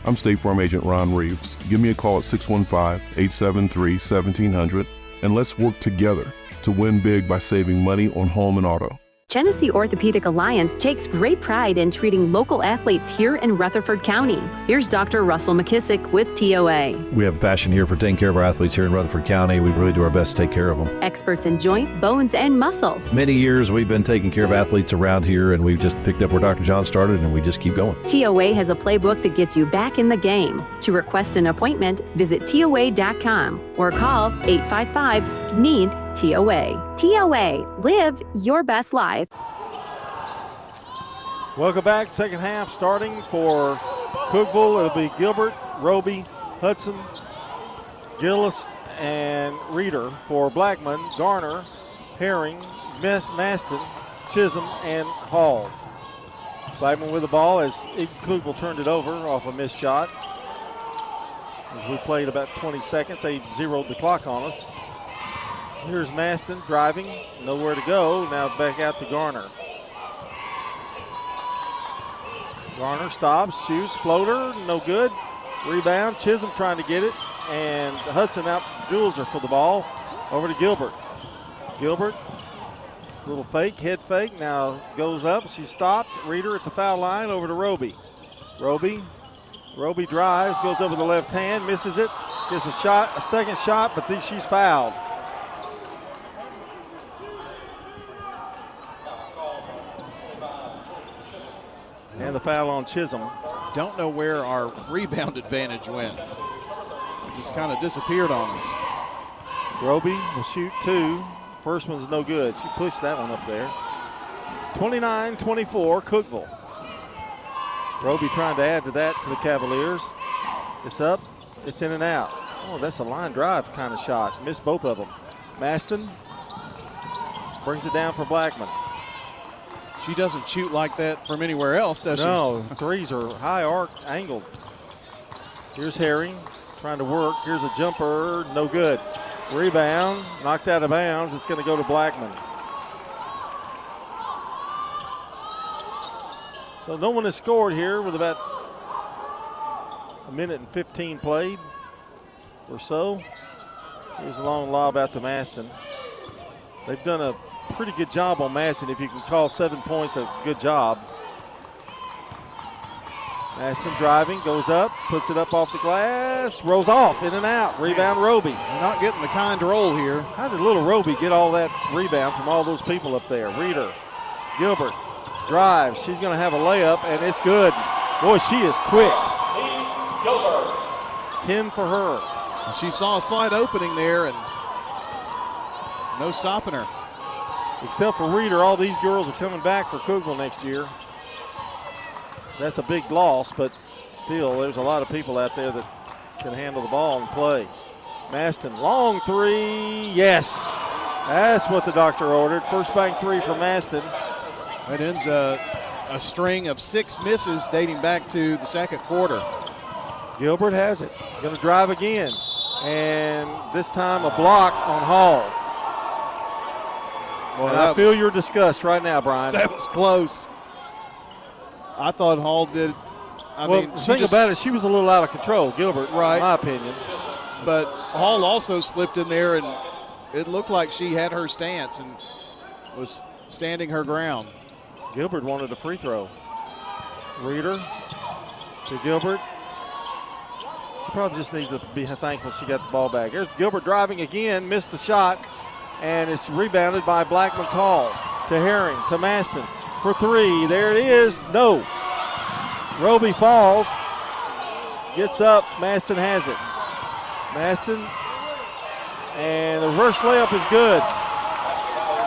Speaker 14: I'm State Farm Agent Ron Reeves. Give me a call at 615-873-1700, and let's work together to win big by saving money on home and auto.
Speaker 18: Genesee Orthopedic Alliance takes great pride in treating local athletes here in Rutherford County. Here's Dr. Russell McKissick with TOA.
Speaker 21: We have a passion here for taking care of our athletes here in Rutherford County. We really do our best to take care of them.
Speaker 18: Experts in joint, bones, and muscles.
Speaker 21: Many years we've been taking care of athletes around here, and we've just picked up where Dr. John started, and we just keep going.
Speaker 18: TOA has a playbook that gets you back in the game. To request an appointment, visit TOA.com or call 855-NEED-TOA. TOA, live your best life.
Speaker 2: Welcome back. Second half starting for Cookeville. It'll be Gilbert, Roby, Hudson, Gillis, and Reeder. For Blackman, Garner, Herring, Maston, Chisholm, and Hall. Blackman with the ball as Cookeville turned it over off a missed shot. As we played about 20 seconds, they zeroed the clock on us. Here's Maston driving, nowhere to go. Now back out to Garner. Garner stops, shoots, floater, no good. Rebound, Chisholm trying to get it, and Hudson out Jules her for the ball. Over to Gilbert. Gilbert, little fake, head fake, now goes up. She stopped. Reeder at the foul line, over to Roby. Roby drives, goes over the left hand, misses it, gets a second shot, but she's fouled. And the foul on Chisholm.
Speaker 1: Don't know where our rebound advantage went. It just kind of disappeared on us.
Speaker 2: Roby will shoot two. First one's no good. She pushed that one up there. 29-24, Cookeville. Roby trying to add to that to the Cavaliers. It's up. It's in and out. Oh, that's a line drive kind of shot. Missed both of them. Maston brings it down for Blackman.
Speaker 1: She doesn't shoot like that from anywhere else, does she?
Speaker 2: No, threes are high arc angled. Here's Herring trying to work. Here's a jumper, no good. Rebound, knocked out of bounds. It's going to go to Blackman. So no one has scored here with about a minute and 15 played or so. Here's a long lob out to Maston. They've done a pretty good job on Maston. If you can call 7 points a good job. Maston driving, goes up, puts it up off the glass, rolls off, in and out. Rebound, Roby.
Speaker 1: They're not getting the kind roll here.
Speaker 2: How did little Roby get all that rebound from all those people up there? Reeder, Gilbert drives. She's going to have a layup, and it's good. Boy, she is quick. 10 for her.
Speaker 1: She saw a slight opening there, and no stopping her.
Speaker 2: Except for Reeder, all these girls are coming back for Cookeville next year. That's a big loss, but still, there's a lot of people out there that can handle the ball and play. Maston, long three, yes. That's what the doctor ordered. First bank three for Maston.
Speaker 1: That ends a string of 6 misses dating back to the second quarter.
Speaker 2: Gilbert has it. Going to drive again. And this time a block on Hall.
Speaker 1: Well,
Speaker 2: I feel your disgust right now, Brian.
Speaker 1: That was close. I thought Hall did.
Speaker 2: The thing about it, she was a little out of control, Gilbert,
Speaker 1: right,
Speaker 2: in my opinion.
Speaker 1: But Hall also slipped in there, and it looked like she had her stance and was standing her ground.
Speaker 2: Gilbert wanted a free throw. Reeder to Gilbert. She probably just needs to be thankful she got the ball back. Here's Gilbert driving again, missed the shot, and it's rebounded by Blackman's Hall. To Herring, to Maston for three. There it is. No. Roby falls. Gets up. Maston has it. Maston. And the reverse layup is good.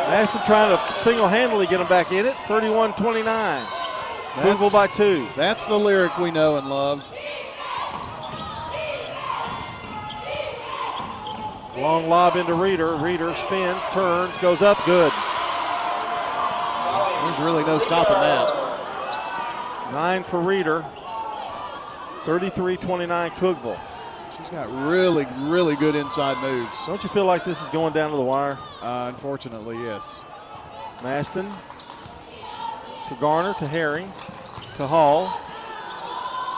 Speaker 2: Maston trying to single-handedly get him back in it. 31-29. Cookeville by 2.
Speaker 1: That's the lyric we know and love.
Speaker 2: Long lob into Reeder. Reeder spins, turns, goes up, good.
Speaker 1: There's really no stopping that.
Speaker 2: 9 for Reeder. 33-29 Cookeville.
Speaker 1: She's got really, really good inside moves.
Speaker 2: Don't you feel like this is going down to the wire?
Speaker 1: Unfortunately, yes.
Speaker 2: Maston to Garner, to Herring, to Hall.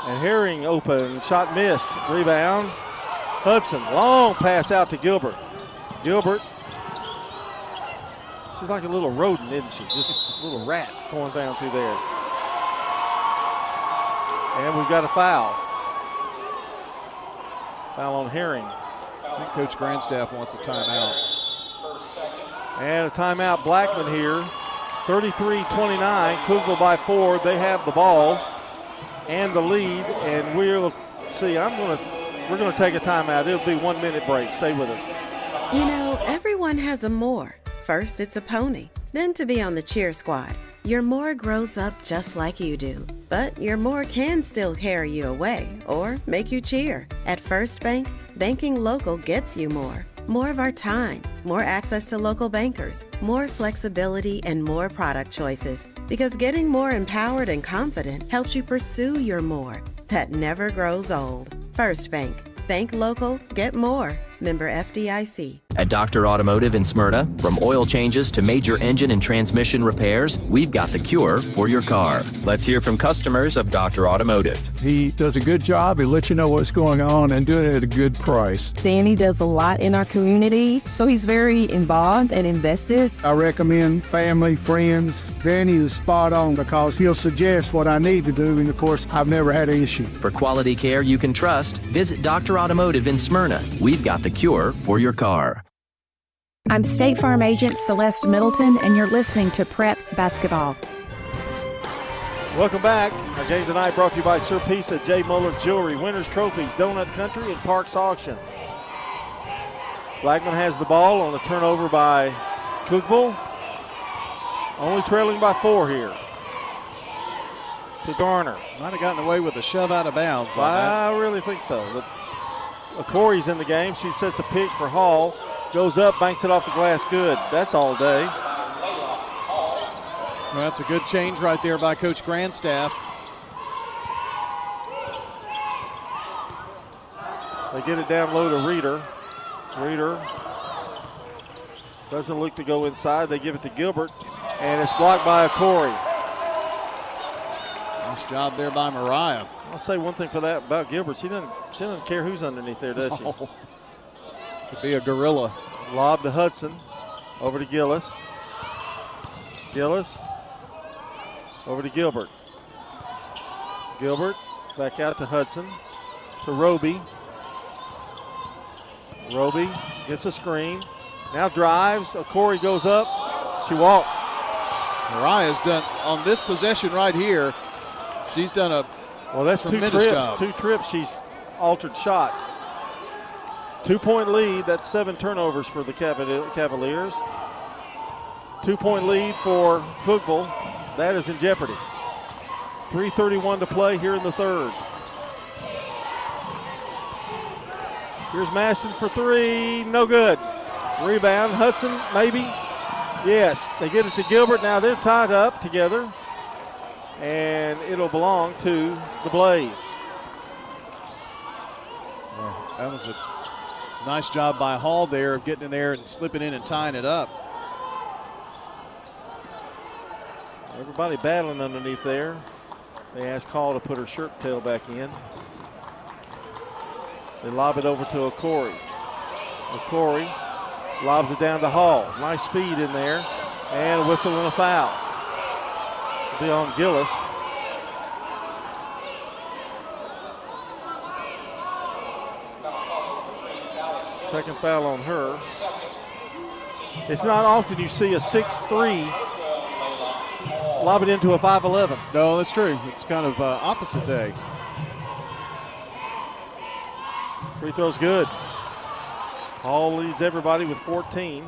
Speaker 2: And Herring open, shot missed. Rebound. Hudson, long pass out to Gilbert. Gilbert. She's like a little rodent, isn't she? Just a little rat going down through there. And we've got a foul. Foul on Herring.
Speaker 1: I think Coach Grandstaff wants a timeout.
Speaker 2: And a timeout, Blackman here. 33-29, Cookeville by 4. They have the ball and the lead, and we'll see. We're going to take a timeout. It'll be 1 minute break. Stay with us.
Speaker 4: You know, everyone has a more. First, it's a pony. Then to be on the cheer squad. Your more grows up just like you do. But your more can still carry you away or make you cheer. At First Bank, banking local gets you more. More of our time, more access to local bankers, more flexibility, and more product choices. Because getting more empowered and confident helps you pursue your more. That never grows old. First Bank. Bank local, get more. Member FDIC.
Speaker 13: At Dr. Automotive in Smyrna, from oil changes to major engine and transmission repairs, we've got the cure for your car. Let's hear from customers of Dr. Automotive.
Speaker 22: He does a good job. He lets you know what's going on and do it at a good price.
Speaker 23: Danny does a lot in our community, so he's very involved and invested.
Speaker 22: I recommend family, friends. Danny is spot on because he'll suggest what I need to do, and of course, I've never had an issue.
Speaker 13: For quality care you can trust, visit Dr. Automotive in Smyrna. We've got the cure for your car.
Speaker 16: I'm State Farm Agent Celeste Middleton, and you're listening to Prep Basketball.
Speaker 2: Welcome back. Our game tonight brought to you by Sir Pisa, J. Muller's Jewelry, Winners Trophies, Donut Country, and Parks Auction. Blackman has the ball on a turnover by Cookeville. Only trailing by 4 here. To Garner.
Speaker 1: Might have gotten away with a shove out of bounds.
Speaker 2: I really think so. But Corey's in the game. She sets a pick for Hall. Goes up, banks it off the glass. Good. That's all day.
Speaker 1: Well, that's a good change right there by Coach Grandstaff.
Speaker 2: They get it down low to Reeder. Reeder doesn't look to go inside. They give it to Gilbert, and it's blocked by a Corey.
Speaker 1: Nice job there by Mariah.
Speaker 2: I'll say one thing for that about Gilbert. She doesn't care who's underneath there, does she?
Speaker 1: No. Could be a gorilla.
Speaker 2: Lob to Hudson. Over to Gillis. Gillis. Over to Gilbert. Gilbert Back out to Hudson, to Roby. Roby gets a screen. Now drives. Okori goes up. She walked.
Speaker 1: Mariah's done, on this possession right here, she's done a
Speaker 2: that's
Speaker 1: tremendous
Speaker 2: 2 trips.
Speaker 1: job.
Speaker 2: 2 trips, she's altered shots. 2-point lead, that's 7 turnovers for the Cavaliers. 2-point lead for Cookeville. That is in jeopardy. 3:31 to play here in the third. Here's Maston for 3, no good. Rebound, Hudson, maybe. Yes, they get it to Gilbert. Now they're tied up together, and it'll belong to the Blaze.
Speaker 1: Well, that was a nice job by Hall there of getting in there and slipping in and tying it up.
Speaker 2: Everybody battling underneath there. They asked Hall to put her shirt tail back in. They lob it over to Okori. Okori lobs it down to Hall. Nice speed in there. And a whistle and a foul. It'll be on Gillis. Second foul on her. It's not often you see a 6'3" lob it into a 5'11".
Speaker 1: No, that's true. It's kind of opposite day.
Speaker 2: Free throw's good. Hall leads everybody with 14.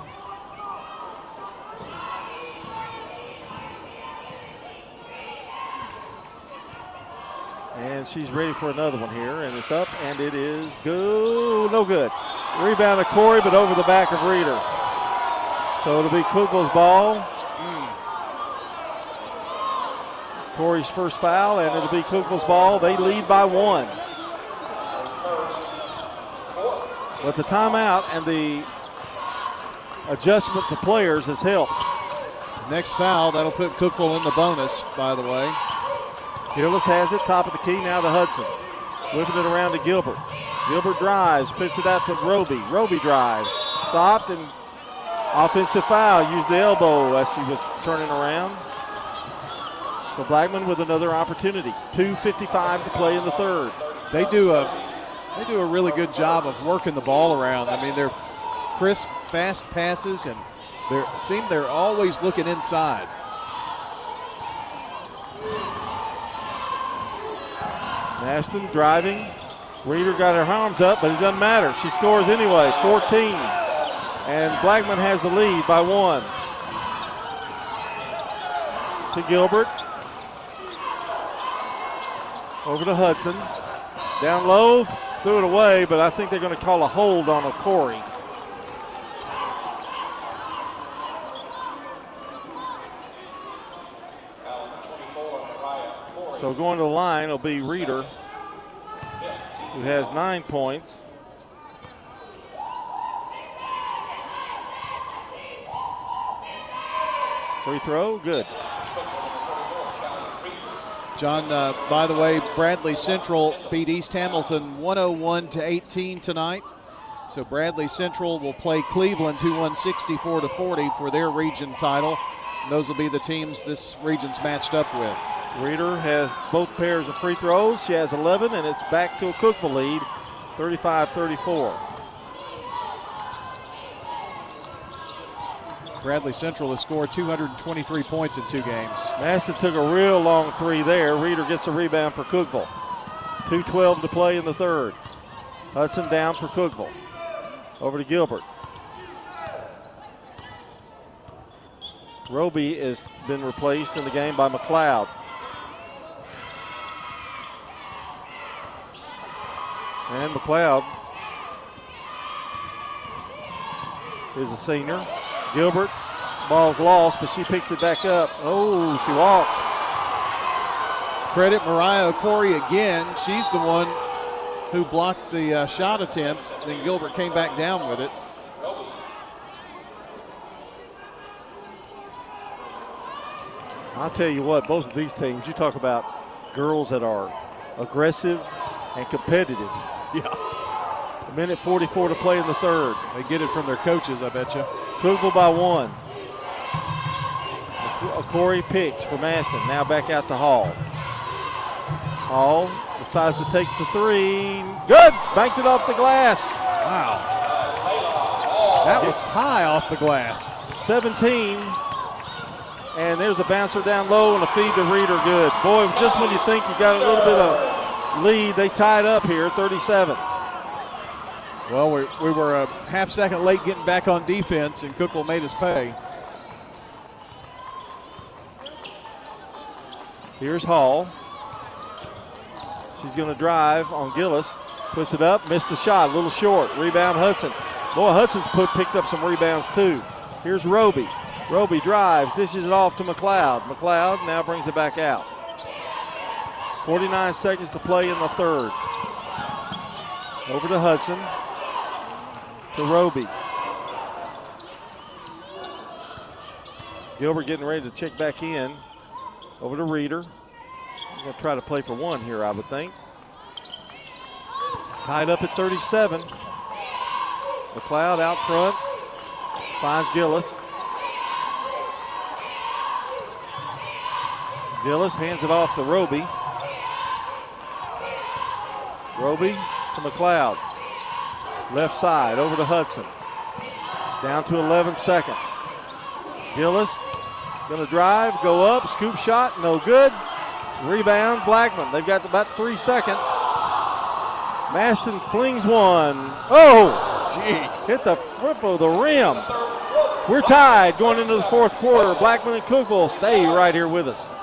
Speaker 2: And she's ready for another one here, and it's up, and it is good. No good. Rebound of Corey, but over the back of Reeder. So it'll be Cookeville's ball. Corey's first foul, and it'll be Cookeville's ball. They lead by 1. But the timeout and the adjustment to players has helped.
Speaker 1: Next foul, that'll put Cookeville in the bonus, by the way.
Speaker 2: Gillis has it, top of the key, now to Hudson. Whipping it around to Gilbert. Gilbert drives, puts it out to Roby. Roby drives, stopped, and offensive foul. Used the elbow as she was turning around. So Blackman with another opportunity. 2:55 to play in the third.
Speaker 1: They do a really good job of working the ball around. I mean, they're crisp, fast passes, and they're always looking inside.
Speaker 2: Maston driving. Reeder got her arms up, but it doesn't matter. She scores anyway, 14. And Blackman has the lead by 1. To Gilbert. Over to Hudson. Down low, threw it away, but I think they're going to call a hold on Okori. So going to the line will be Reeder, who has 9 points. Free throw, good.
Speaker 1: John, by the way, Bradley Central beat East Hamilton 101-18 tonight. So Bradley Central will play Cleveland, who won 64-40 for their region title. And those will be the teams this region's matched up with.
Speaker 2: Reeder has both pairs of free throws. She has 11, and it's back to a Cookeville lead, 35-34.
Speaker 1: Bradley Central has scored 223 points in 2 games.
Speaker 2: Maston took a real long 3 there. Reeder gets the rebound for Cookeville. 2:12 to play in the third. Hudson down for Cookeville. Over to Gilbert. Roby has been replaced in the game by McLeod. And McLeod is a senior. Gilbert, ball's lost, but she picks it back up. Oh, she walked.
Speaker 1: Credit Mariah Okori again. She's the one who blocked the shot attempt. Then Gilbert came back down with it.
Speaker 2: I'll tell you what, both of these teams, you talk about girls that are aggressive and competitive.
Speaker 1: Yeah.
Speaker 2: 1:44 to play in the third.
Speaker 1: They get it from their coaches, I bet you.
Speaker 2: Cookeville by 1. Okori picks for Masson. Now back out to Hall. Hall decides to take the three. Good! Banked it off the glass.
Speaker 1: Wow. That was high off the glass.
Speaker 2: 17. And there's a bouncer down low and a feed to Reeder. Good. Boy, just when you think you got a little bit of lead, they tied up here, 37.
Speaker 1: Well, we were a half second late getting back on defense, and Cookeville made us pay.
Speaker 2: Here's Hall. She's going to drive on Gillis. Puts it up, missed the shot, a little short. Rebound Hudson. Boy, Hudson's picked up some rebounds too. Here's Roby. Roby drives, dishes it off to McLeod. McLeod now brings it back out. 49 seconds to play in the third. Over to Hudson. To Roby. Gilbert getting ready to check back in. Over to Reeder. He's going to try to play for one here, I would think. Tied up at 37. McLeod out front. Finds Gillis. Gillis hands it off to Roby. Roby to McLeod. Left side over to Hudson. Down to 11 seconds. Gillis gonna drive, go up, scoop shot, no good. Rebound, Blackman. They've got about 3 seconds. Maston flings one. Oh,
Speaker 1: jeez.
Speaker 2: Hit the front of the rim. We're tied going into the fourth quarter. Blackman and Cookeville stay right here with us.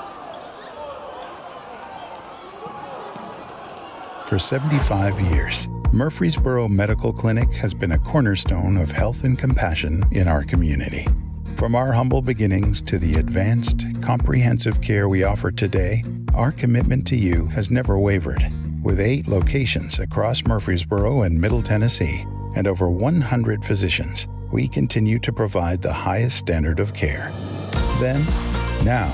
Speaker 5: For 75 years, Murfreesboro Medical Clinic has been a cornerstone of health and compassion in our community. From our humble beginnings to the advanced, comprehensive care we offer today, our commitment to you has never wavered. With 8 locations across Murfreesboro and Middle Tennessee and over 100 physicians, we continue to provide the highest standard of care. Then, now,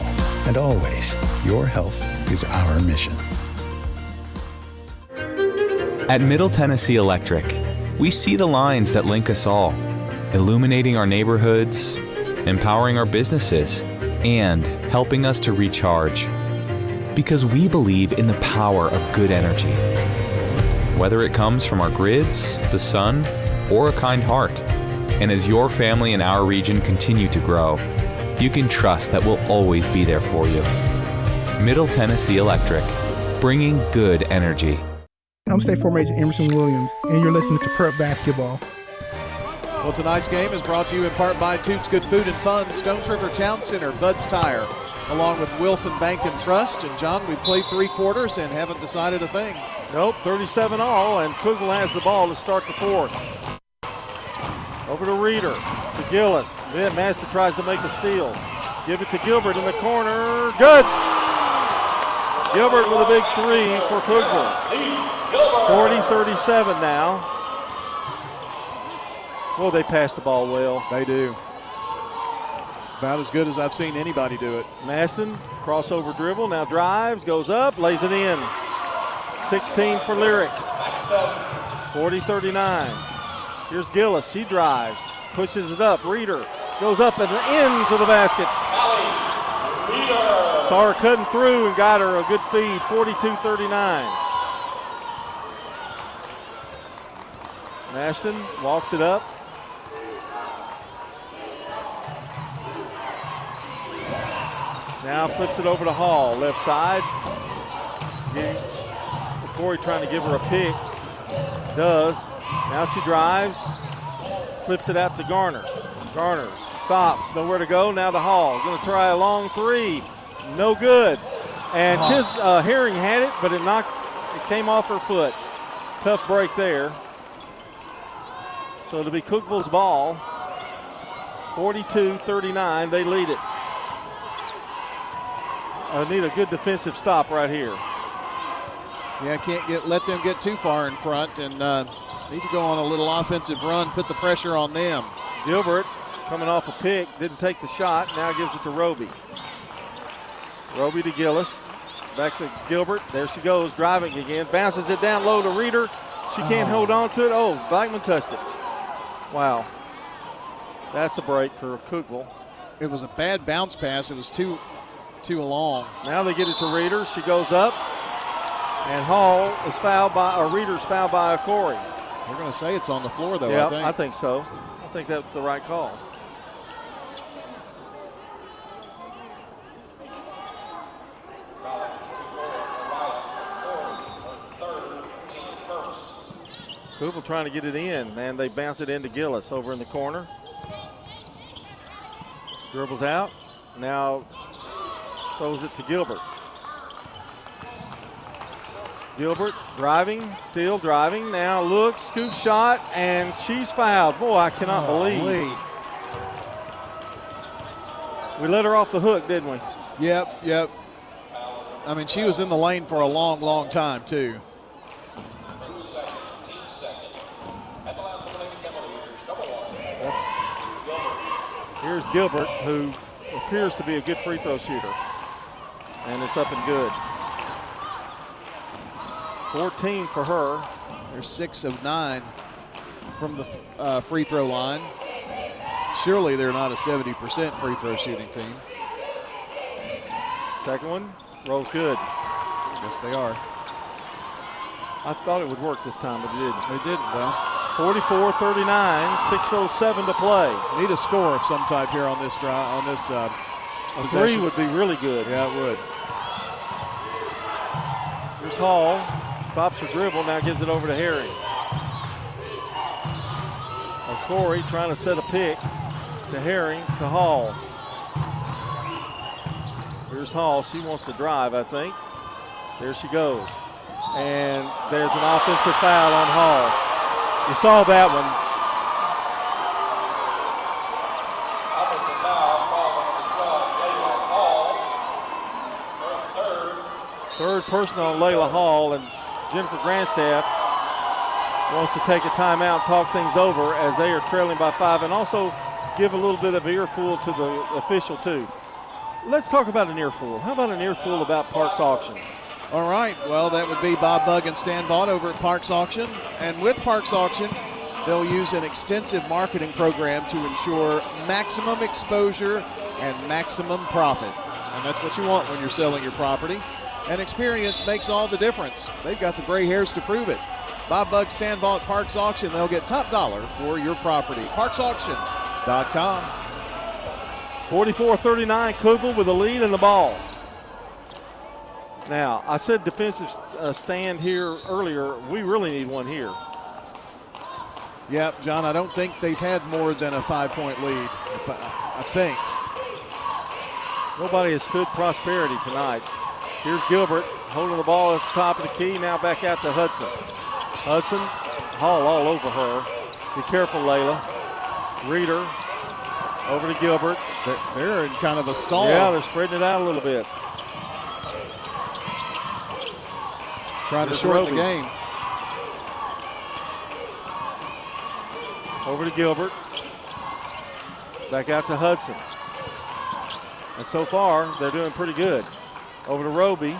Speaker 5: and always, your health is our mission.
Speaker 6: At Middle Tennessee Electric, we see the lines that link us all, illuminating our neighborhoods, empowering our businesses, and helping us to recharge. Because we believe in the power of good energy. Whether it comes from our grids, the sun, or a kind heart. And as your family and our region continue to grow, you can trust that we'll always be there for you. Middle Tennessee Electric, bringing good energy.
Speaker 7: I'm State Farm Agent Emerson Williams, and you're listening to Prep Basketball.
Speaker 1: Well, tonight's game is brought to you in part by Toots Good Food and Fun, Stones River Town Center, Bud's Tire, along with Wilson Bank and Trust. And, John, we've played 3 quarters and haven't decided a thing.
Speaker 2: Nope, 37 all, and Cookeville has the ball to start the fourth. Over to Reeder, to Gillis. Then Master tries to make a steal. Give it to Gilbert in the corner. Good! Gilbert with a big 3 for Cookeville. 40-37 now. Well, they pass the ball well.
Speaker 1: They do. About as good as I've seen anybody do it.
Speaker 2: Maston, crossover dribble, now drives, goes up, lays it in. 16 for Lyric. 40-39. Here's Gillis, she drives, pushes it up. Reeder goes up and into the basket. Saw her cutting through and got her a good feed, 42-39. Maston walks it up. Now flips it over to Hall, left side. Corey trying to give her a pick. Does. Now she drives. Flips it out to Garner. Garner stops, nowhere to go. Now to Hall. Going to try a long 3. No good. And Herring had it, but it came off her foot. Tough break there. So it'll be Cookeville's ball. 42-39, they lead it. I need a good defensive stop right here.
Speaker 1: Yeah, can't let them get too far in front, and need to go on a little offensive run, put the pressure on them.
Speaker 2: Gilbert coming off a pick, didn't take the shot, now gives it to Roby. Roby to Gillis, back to Gilbert, there she goes, driving again, bounces it down low to Reeder. She can't hold on to it. Oh, Blackman touched it. Wow, that's a break for Cookeville.
Speaker 1: It was a bad bounce pass, it was too long.
Speaker 2: Now they get it to Reeder, she goes up. And Hall is fouled by, or Reeder's fouled by Corey.
Speaker 1: They're going to say it's on the floor, though,
Speaker 2: Yeah, I think so. I think that's the right call. Cookeville trying to get it in, and they bounce it into Gillis over in the corner. Dribbles out. Now throws it to Gilbert. Gilbert driving, still driving. Now looks, scoop shot, and she's fouled. Boy, I cannot believe. We let her off the hook, didn't we?
Speaker 1: Yep. I mean, she was in the lane for a long, long time, too.
Speaker 2: Here's Gilbert, who appears to be a good free throw shooter. And it's up and good. 14 for her.
Speaker 1: They're 6 of 9 from the free throw line. Surely they're not a 70% free throw shooting team.
Speaker 2: Second one rolls good.
Speaker 1: Yes, they are.
Speaker 2: I thought it would work this time, but it didn't.
Speaker 1: It didn't, though.
Speaker 2: 44-39, 6:07 to play.
Speaker 1: Need a score of some type here on this drive. On this
Speaker 2: a
Speaker 1: possession.
Speaker 2: 3 would be really good.
Speaker 1: Yeah, it would.
Speaker 2: Here's Hall. Stops her dribble, now gives it over to Harry. Corey trying to set a pick to Herring to Hall. Here's Hall. She wants to drive, I think. There she goes. And there's an offensive foul on Hall. You saw that one. Third person on Layla Hall, and Jennifer Grandstaff wants to take a timeout and talk things over as they are trailing by 5, and also give a little bit of earful to the official too. Let's talk about an earful. How about an earful about Parks Auction?
Speaker 1: All right, well, that would be Bob Bugg and Stan Vaught over at Parks Auction. And with Parks Auction, they'll use an extensive marketing program to ensure maximum exposure and maximum profit. And that's what you want when you're selling your property. And experience makes all the difference. They've got the gray hairs to prove it. Bob Bugg, Stan Vaught, Parks Auction. They'll get top dollar for your property. ParksAuction.com.
Speaker 2: 44-39, Cookeville with the lead and the ball. Now, I said defensive stand here earlier. We really need one here.
Speaker 1: Yep, John, I don't think they've had more than a 5-point lead, I think.
Speaker 2: Nobody has stood prosperity tonight. Here's Gilbert holding the ball at the top of the key. Now back out to Hudson. Hudson, Hall all over her. Be careful, Layla. Reeder over to Gilbert.
Speaker 1: They're in kind of a stall.
Speaker 2: Yeah, they're spreading it out a little bit.
Speaker 1: Trying to shorten the game.
Speaker 2: Over to Gilbert. Back out to Hudson. And so far, they're doing pretty good. Over to Roby.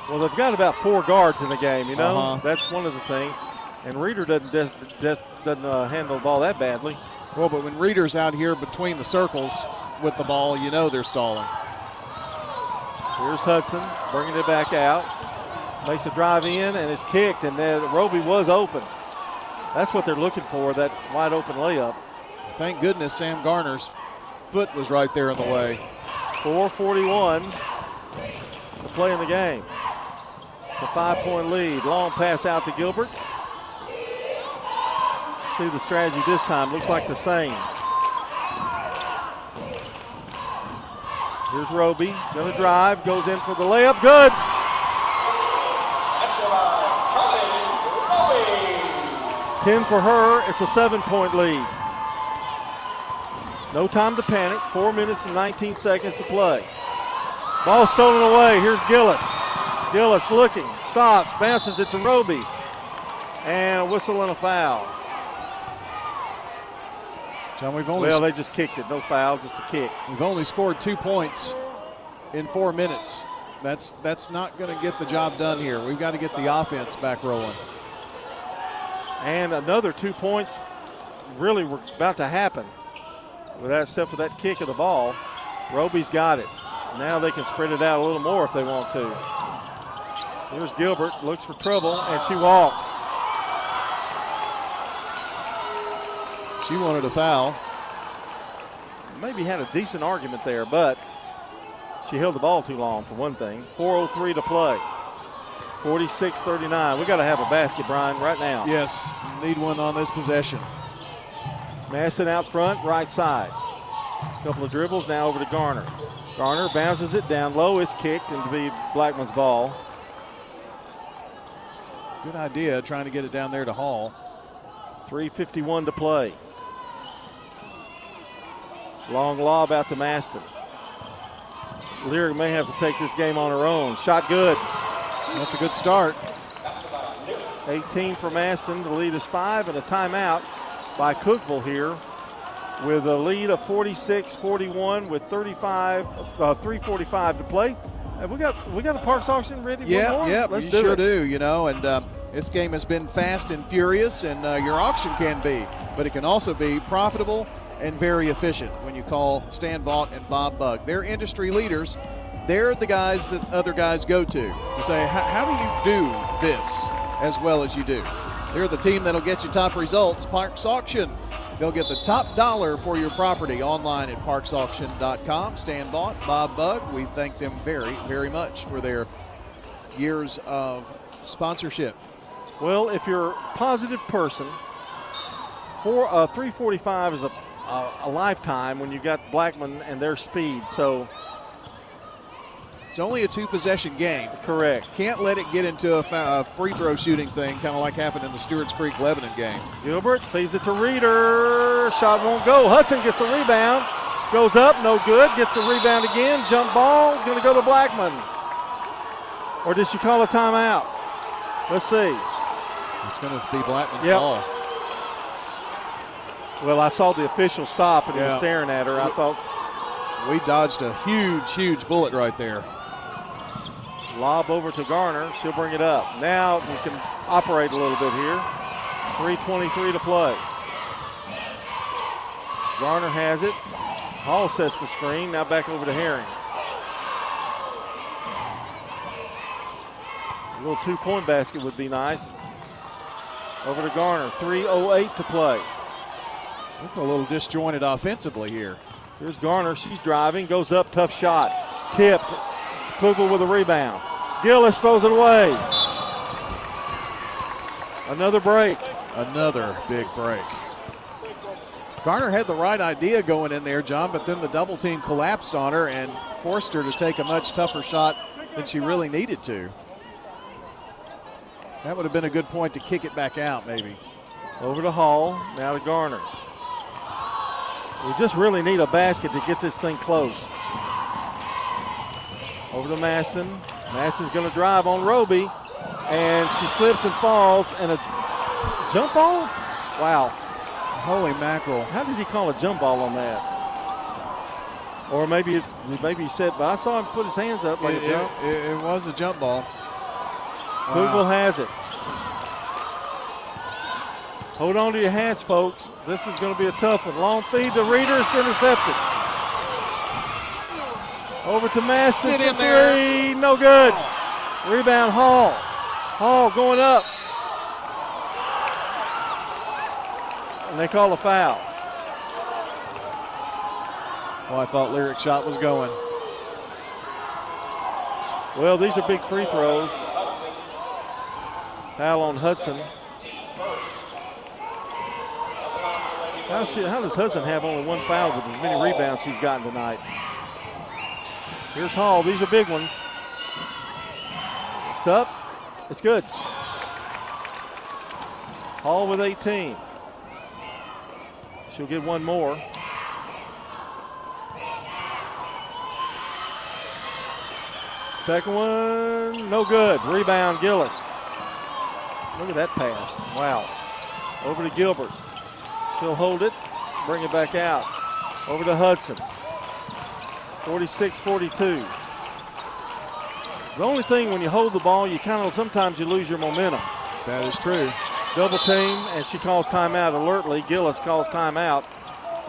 Speaker 2: Well, they've got about 4 guards in the game, you know? That's one of the things. And Reeder doesn't handle the ball that badly.
Speaker 1: Well, but when Reeder's out here between the circles with the ball, you know they're stalling.
Speaker 2: Here's Hudson bringing it back out. Makes a drive in and is kicked, and then Roby was open. That's what they're looking for, that wide open layup.
Speaker 1: Thank goodness Sam Garner's foot was right there in the way.
Speaker 2: 4:41 to play in the game. It's a 5-point lead. Long pass out to Gilbert. See the strategy this time. Looks like the same. Here's Roby. Gonna drive. Goes in for the layup. Good. 10 for her. It's a 7-point lead. No time to panic. 4 minutes and 19 seconds to play. Ball stolen away. Here's Gillis. Gillis looking, stops, bounces it to Roby. And a whistle and a foul.
Speaker 1: John, we've only
Speaker 2: they just kicked it. No foul, just a kick.
Speaker 1: We've only scored 2 points in 4 minutes. That's not going to get the job done here. We've got to get the offense back rolling.
Speaker 2: And another 2 points really were about to happen. With that, except for that kick of the ball. Roby's got it. Now they can spread it out a little more if they want to. Here's Gilbert, looks for trouble, and she walked.
Speaker 1: She wanted a foul.
Speaker 2: Maybe had a decent argument there, but she held the ball too long for one thing. 4:03 to play. 46-39. We got to have a basket, Brian, right now.
Speaker 1: Yes, need one on this possession.
Speaker 2: Masson out front, right side. Couple of dribbles, now over to Garner. Garner bounces it down low. It's kicked and to be Blackman's ball.
Speaker 1: Good idea, trying to get it down there to Hall.
Speaker 2: 3:51 to play. Long lob out to Maston. Lyric may have to take this game on her own. Shot good.
Speaker 1: That's a good start.
Speaker 2: 18 for Maston. The lead is 5, and a timeout by Cookeville here with a lead of 46-41 with 3:45 to play. Have we got a Parks auction ready?
Speaker 1: Yeah,
Speaker 2: Let's
Speaker 1: you
Speaker 2: do
Speaker 1: sure
Speaker 2: it.
Speaker 1: do, you know, and this game has been fast and furious, and your auction can be, but it can also be profitable and very efficient when you call Stan Vaught and Bob Bugg. They're industry leaders. They're the guys that other guys go to say, how do you do this as well as you do? They're the team that'll get you top results. Parks Auction, they'll get the top dollar for your property online at parksauction.com. Stan Vaught, Bob Bugg, we thank them very, very much for their years of sponsorship.
Speaker 2: Well, if you're a positive person, 3:45 is a lifetime when you got Blackman and their speed. So
Speaker 1: it's only a 2-possession game.
Speaker 2: Correct.
Speaker 1: Can't let it get into a free throw shooting thing, kind of like happened in the Stewart's Creek Lebanon game.
Speaker 2: Gilbert feeds it to Reeder. Shot won't go. Hudson gets a rebound. Goes up, no good. Gets a rebound again. Jump ball, going to go to Blackman. Or did she call a timeout? Let's see.
Speaker 1: It's going to be Blackman's ball.
Speaker 2: Well, I saw the official stop and he was staring at her. I thought
Speaker 1: we dodged a huge, huge bullet right there.
Speaker 2: Lob over to Garner. She'll bring it up. Now we can operate a little bit here. 3:23 to play. Garner has it. Hall sets the screen. Now back over to Herring. A little 2-point basket would be nice. Over to Garner. 3:08 to play.
Speaker 1: Look a little disjointed offensively here.
Speaker 2: Here's Garner. She's driving. Goes up. Tough shot. Tipped. Cookeville with a rebound. Gillis throws it away. Another break.
Speaker 1: Another big break. Garner had the right idea going in there, John, but then the double team collapsed on her and forced her to take a much tougher shot than she really needed to. That would have been a good point to kick it back out, maybe.
Speaker 2: Over to Hall. Now to Garner. We just really need a basket to get this thing close. Over to Maston. Maston's going to drive on Roby, and she slips and falls, and a jump ball? Wow.
Speaker 1: Holy mackerel.
Speaker 2: How did he call a jump ball on that? Or maybe he said, but I saw him put his hands up like a jump.
Speaker 1: It was a jump ball.
Speaker 2: Cookeville has it. Hold on to your hats, folks. This is going to be a tough one. Long feed to Reeder. It's intercepted. Over to Maston for 3. No good. Rebound Hall. Hall going up. And they call a foul.
Speaker 1: Well, I thought Lyric's shot was going.
Speaker 2: Well, these are big free throws. Foul on Hudson. How does Hudson have only 1 foul with as many rebounds she's gotten tonight? Here's Hall. These are big ones. It's up. It's good. Hall with 18. She'll get 1 more. Second one, no good. Rebound, Gillis. Look at that pass. Wow. Over to Gilbert. She'll hold it, bring it back out. Over to Hudson. 46-42. The only thing when you hold the ball, sometimes you lose your momentum.
Speaker 1: That is true.
Speaker 2: Double team, and she calls timeout alertly. Gillis calls timeout.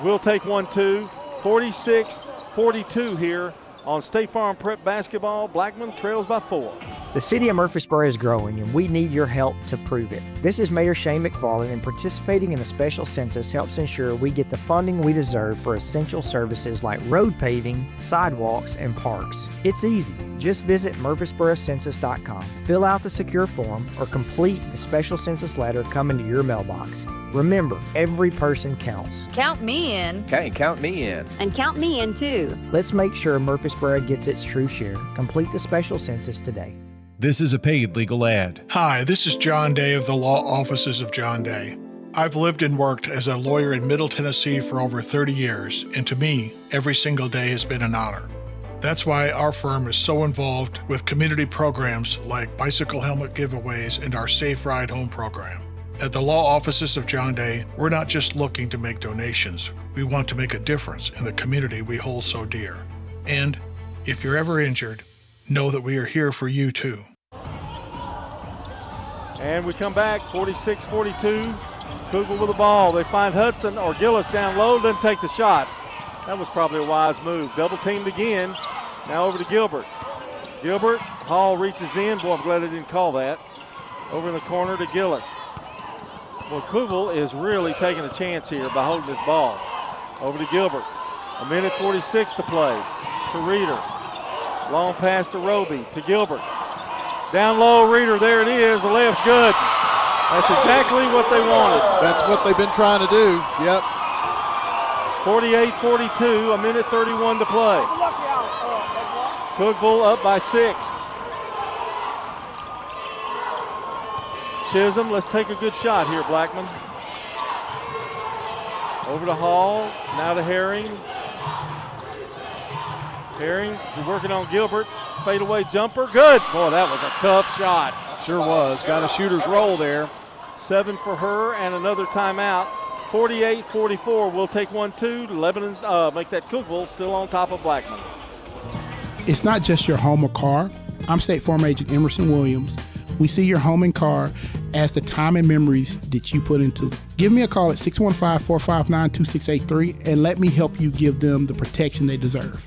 Speaker 2: We'll take 1-2. 46-42 here On State Farm Prep Basketball, Blackman trails by 4.
Speaker 3: The city of Murfreesboro is growing, and we need your help to prove it. This is Mayor Shane McFarland, and participating in the special census helps ensure we get the funding we deserve for essential services like road paving, sidewalks, and parks. It's easy. Just visit murfreesborocensus.com, fill out the secure form, or complete the special census letter coming to your mailbox. Remember, every person counts.
Speaker 11: Count me in.
Speaker 12: Okay, count me in.
Speaker 18: And count me in too.
Speaker 3: Let's make sure Murfreesboro gets its true share. Complete the special census today.
Speaker 8: This is a paid legal ad.
Speaker 9: Hi, this is John Day of the Law Offices of John Day. I've lived and worked as a lawyer in Middle Tennessee for over 30 years, and to me, every single day has been an honor. That's why our firm is so involved with community programs like bicycle helmet giveaways and our Safe Ride Home program. At the Law Offices of John Day, we're not just looking to make donations. We want to make a difference in the community we hold so dear. And if you're ever injured, know that we are here for you too.
Speaker 2: And we come back, 46-42. Cookeville with the ball. They find Hudson or Gillis down low, doesn't take the shot. That was probably a wise move. Double teamed again. Now over to Gilbert. Gilbert, Hall reaches in. Boy, I'm glad they didn't call that. Over in the corner to Gillis. Well, Cookeville is really taking a chance here by holding this ball. Over to Gilbert. 1:46 to play. To Reeder. Long pass to Roby. To Gilbert. Down low, Reeder. There it is. The layup's good. That's exactly what they wanted.
Speaker 1: That's what they've been trying to do. Yep.
Speaker 2: 48-42, 1:31 to play. Cookeville up by 6. Chisholm, let's take a good shot here, Blackman. Over to Hall, now to Herring. Herring working on Gilbert. Fadeaway jumper, good. Boy, that was a tough shot.
Speaker 1: Sure was. Got a shooter's roll there.
Speaker 2: 7 for her and another timeout. 48-44. We'll take 1-2. Lebanon make that Cookeville still on top of Blackman.
Speaker 7: It's not just your home or car. I'm State Farm Agent Emerson Williams. We see your home and car as the time and memories that you put into it. Give me a call at 615-459-2683 and let me help you give them the protection they deserve.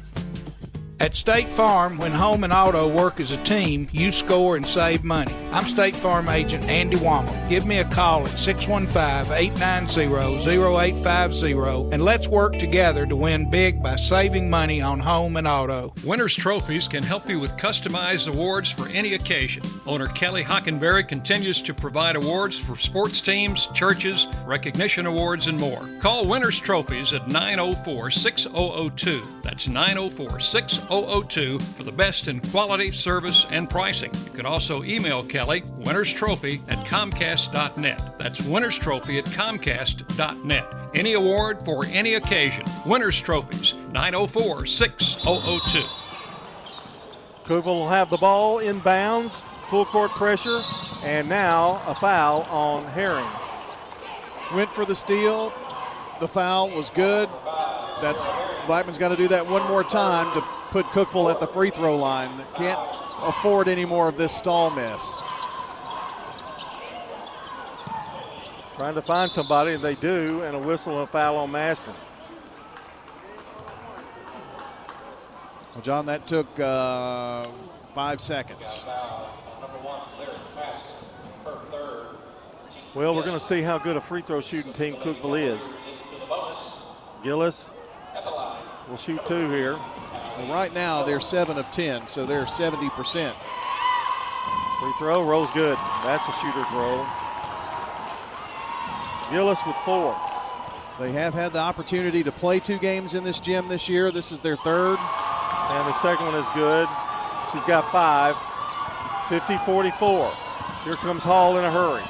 Speaker 15: At State Farm, when home and auto work as a team, you score and save money. I'm State Farm Agent Andy Wommel. Give me a call at 615-890-0850 and let's work together to win big by saving money on home and auto.
Speaker 24: Winners Trophies can help you with customized awards for any occasion. Owner Kelly Hockenberry continues to provide awards for sports teams, churches, recognition awards, and more. Call Winners Trophies at 904-6002. That's 904-6002 for the best in quality, service, and pricing. You can also email Kelly, winnerstrophy@comcast.net. That's winnerstrophy@comcast.net. Any award for any occasion. Winners Trophies, 904-6002.
Speaker 2: Cookeville will have the ball inbounds, full court pressure, and now a foul on Herring.
Speaker 1: Went for the steal. The foul was good. Blackman's got to do that one more time to put Cookeville at the free throw line. Can't afford any more of this stall miss.
Speaker 2: Trying to find somebody, and they do, and a whistle and a foul on Maston.
Speaker 1: Well, John, that took 5 seconds.
Speaker 2: Well, we're going to see how good a free throw shooting team Cookeville is. Gillis will shoot 2 here.
Speaker 1: Well, right now they're 7 of 10, so they're 70%.
Speaker 2: Free throw, rolls good. That's a shooter's roll. Gillis with 4.
Speaker 1: They have had the opportunity to play 2 games in this gym this year. This is their 3rd.
Speaker 2: And the second one is good. She's got 5. 50-44. Here comes Hall in a hurry.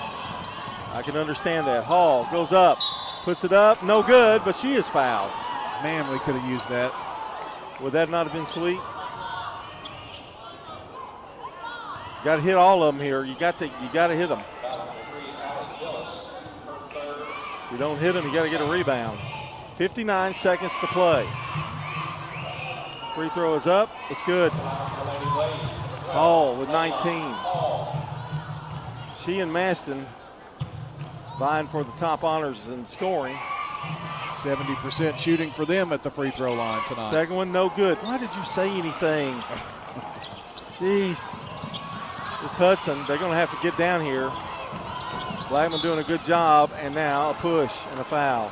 Speaker 2: I can understand that. Hall goes up, puts it up, no good, but she is fouled.
Speaker 1: Man, we could have used that.
Speaker 2: Would that not have been sweet? Got to hit all of them here. You got to hit them. If you don't hit them, you got to get a rebound. 59 seconds to play. Free throw is up. It's good. Hall with 19. She and Maston vying for the top honors in scoring.
Speaker 1: 70% shooting for them at the free throw line tonight.
Speaker 2: Second one, no good. Why did you say anything? Jeez. This Hudson, they're going to have to get down here. Blackman doing a good job, and now a push and a foul.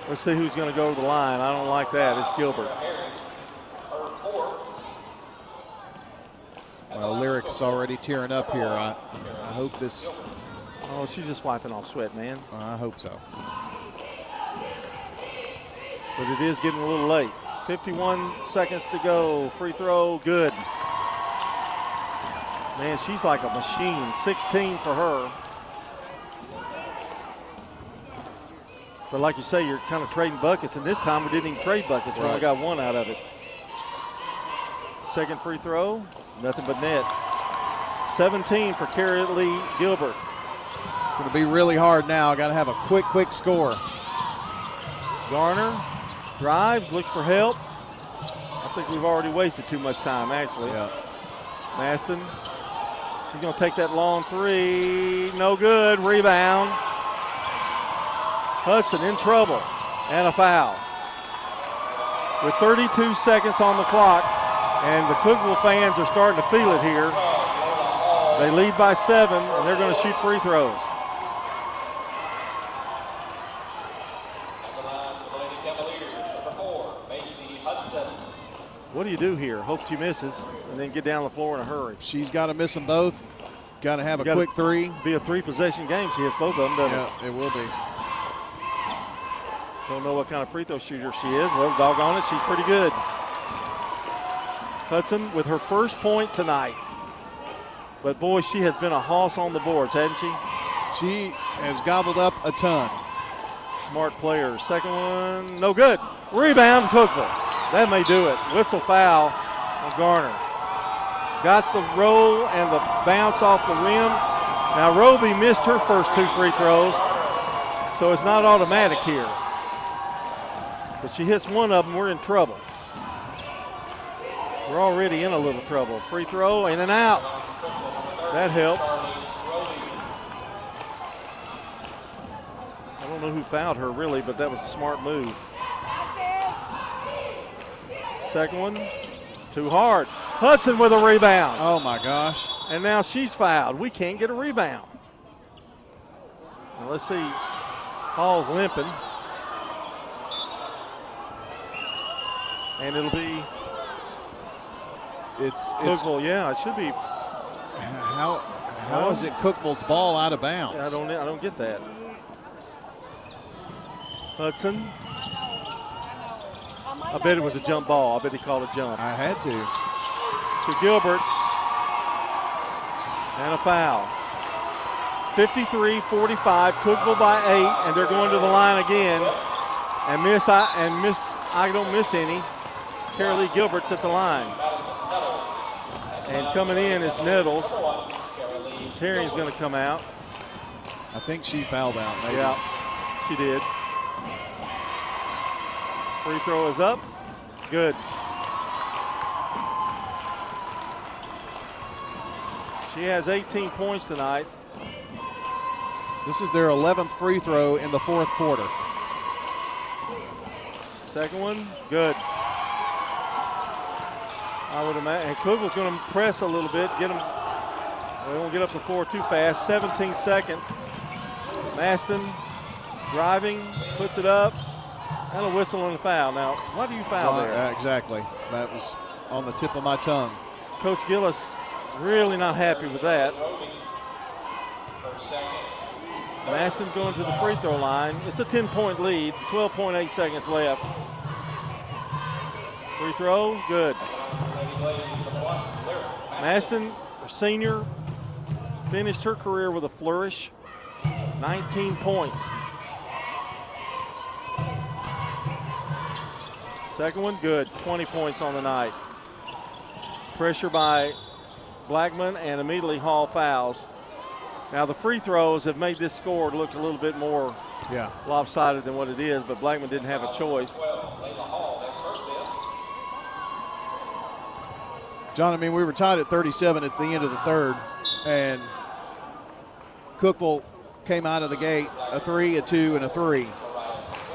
Speaker 2: Let's see who's going to go to the line. I don't like that. It's Gilbert.
Speaker 1: Well, Lyric's already tearing up here. I hope this.
Speaker 2: Oh, she's just wiping off sweat, man.
Speaker 1: I hope so.
Speaker 2: But it is getting a little late. 51 seconds to go. Free throw, good. Man, she's like a machine. 16 for her. But like you say, you're kind of trading buckets, and this time we didn't even trade buckets. We only got one out of it. Second free throw, nothing but net. 17 for Carrie Lee Gilbert.
Speaker 1: It's going to be really hard now. Got to have a quick score.
Speaker 2: Garner drives, looks for help. I think we've already wasted too much time, actually.
Speaker 1: Yeah.
Speaker 2: Maston, she's going to take that long three. No good. Rebound. Hudson in trouble, and a foul. With 32 seconds on the clock, and the Cookeville fans are starting to feel it here. They lead by 7, and they're going to shoot free throws. What do you do here? Hope she misses, and then get down the floor in a hurry.
Speaker 1: She's got to miss them both. Got to have a quick three.
Speaker 2: Be a 3-possession game. She hits both of them, doesn't it?
Speaker 1: Yeah, it will be.
Speaker 2: Don't know what kind of free throw shooter she is. Well, doggone it, she's pretty good. Hudson with her first point tonight. But, boy, she has been a hoss on the boards, hasn't she?
Speaker 1: She has gobbled up a ton.
Speaker 2: Smart player. Second one, no good. Rebound, Cookeville. That may do it. Whistle foul on Garner. Got the roll and the bounce off the rim. Now, Roby missed her first 2 free throws, so it's not automatic here. But she hits one of them, we're in trouble. We're already in a little trouble. Free throw, in and out. That helps. I don't know who fouled her really, but that was a smart move. Second one, too hard. Hudson with a rebound.
Speaker 1: Oh my gosh.
Speaker 2: And now she's fouled. We can't get a rebound. Now let's see. Hall's limping. And it'll be Cookeville. Yeah, it should be.
Speaker 1: How is it Cookeville's ball out of bounds?
Speaker 2: Yeah, I don't get that. Hudson. I bet it was a jump ball. I bet he called a jump.
Speaker 1: I had to.
Speaker 2: To Gilbert. And a foul. 53-45. Cookeville by 8, and they're going to the line again. And I don't miss any. Carolee Gilbert's at the line. And coming in is Nettles. Herring's going to come out.
Speaker 1: I think she fouled out, maybe.
Speaker 2: Yeah, she did. Free throw is up. Good. She has 18 points tonight.
Speaker 1: This is their 11th free throw in the 4th quarter.
Speaker 2: Second one, good. I would imagine. And Cookeville's going to press a little bit, get them. They won't get up the floor too fast. 17 seconds. Maston driving, puts it up, and a whistle and a foul. Now, why do you foul there?
Speaker 1: Exactly. That was on the tip of my tongue.
Speaker 2: Coach Gillis really not happy with that. Maston going to the free throw line. It's a 10-point lead, 12.8 seconds left. Free throw, good. Maston, her senior, finished her career with a flourish. 19 points. Second one, good. 20 points on the night. Pressure by Blackman, and immediately Hall fouls. Now the free throws have made this score look a little bit more lopsided than what it is, but Blackman didn't have a choice.
Speaker 1: John, I mean, we were tied at 37 at the end of the third, and Cookeville came out of the gate, a 3, a 2, and a 3.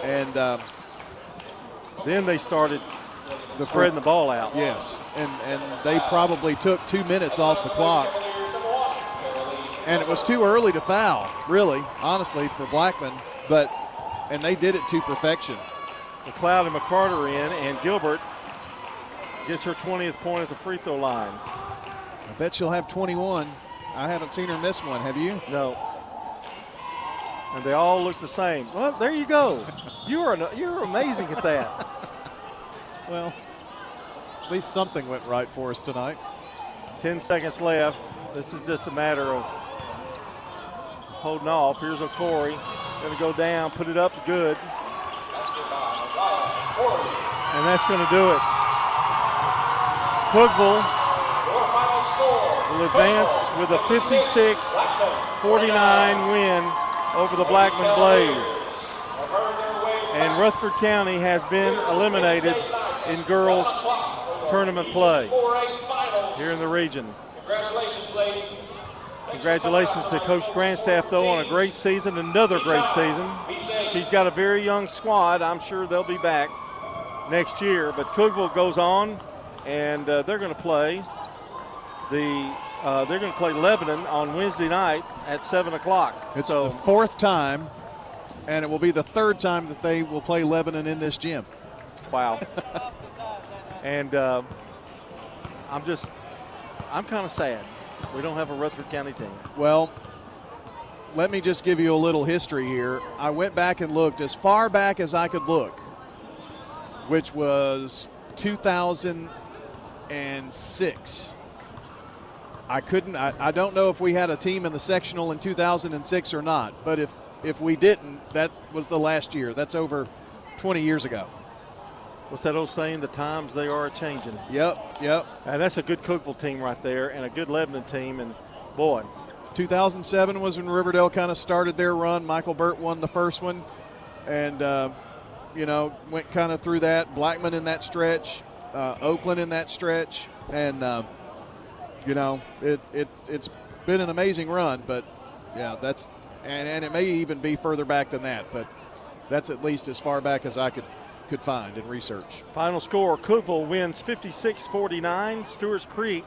Speaker 1: And
Speaker 2: Then they started spreading the ball out.
Speaker 1: Yes, and they probably took 2 minutes off the clock. And it was too early to foul, really, honestly, for Blackman. And they did it to perfection.
Speaker 2: McLeod and McCarter are in, and Gilbert gets her 20th point at the free throw line.
Speaker 1: I bet she'll have 21. I haven't seen her miss one, have you?
Speaker 2: No. And they all look the same. Well, there you go. You're amazing at that.
Speaker 1: Well, at least something went right for us tonight.
Speaker 2: 10 seconds left. This is just a matter of holding off. Here's O'Corey. Going to go down, put it up, good. And that's going to do it. Cookeville will advance with a 56-49 win over the Blackman Blaze. And Rutherford County has been eliminated in girls tournament play here in the region.
Speaker 11: Congratulations, ladies.
Speaker 2: Congratulations to Coach Grandstaff, though, on a great season, another great season. She's got a very young squad. I'm sure they'll be back next year. But Cookeville goes on, and they're going to play Lebanon on Wednesday night at 7 o'clock.
Speaker 1: It's the fourth time, and it will be the third time that they will play Lebanon in this gym.
Speaker 2: Wow. And I'm kind of sad. We don't have a Rutherford County team.
Speaker 1: Well, let me just give you a little history here. I went back and looked as far back as I could look, which was 2006. I don't know if we had a team in the sectional in 2006 or not, but if we didn't, that was the last year. That's over 20 years ago.
Speaker 2: What's that old saying? The times they are changing.
Speaker 1: Yep.
Speaker 2: And that's a good Cookeville team right there and a good Lebanon team. And, boy.
Speaker 1: 2007 was when Riverdale kind of started their run. Michael Burt won the first one and, went kind of through that. Blackman in that stretch, Oakland in that stretch. And, it's been an amazing run. But, yeah, that's – and it may even be further back than that. But that's at least as far back as I could find in research.
Speaker 2: Final score, Cookeville wins 56-49. Stewart's Creek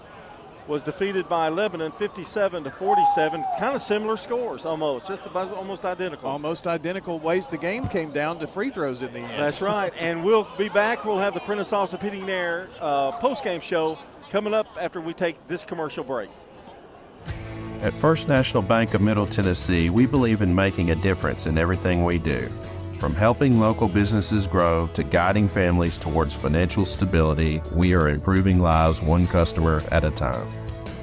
Speaker 2: was defeated by Lebanon 57-47. Kind of similar scores almost, just about almost identical.
Speaker 1: Almost identical ways the game came down to free throws in the end.
Speaker 2: That's right. And we'll be back. We'll have the Prentice Allsup Heating and Air post-game show coming up after we take this commercial break.
Speaker 21: At First National Bank of Middle Tennessee, we believe in making a difference in everything we do. From helping local businesses grow to guiding families towards financial stability, we are improving lives one customer at a time.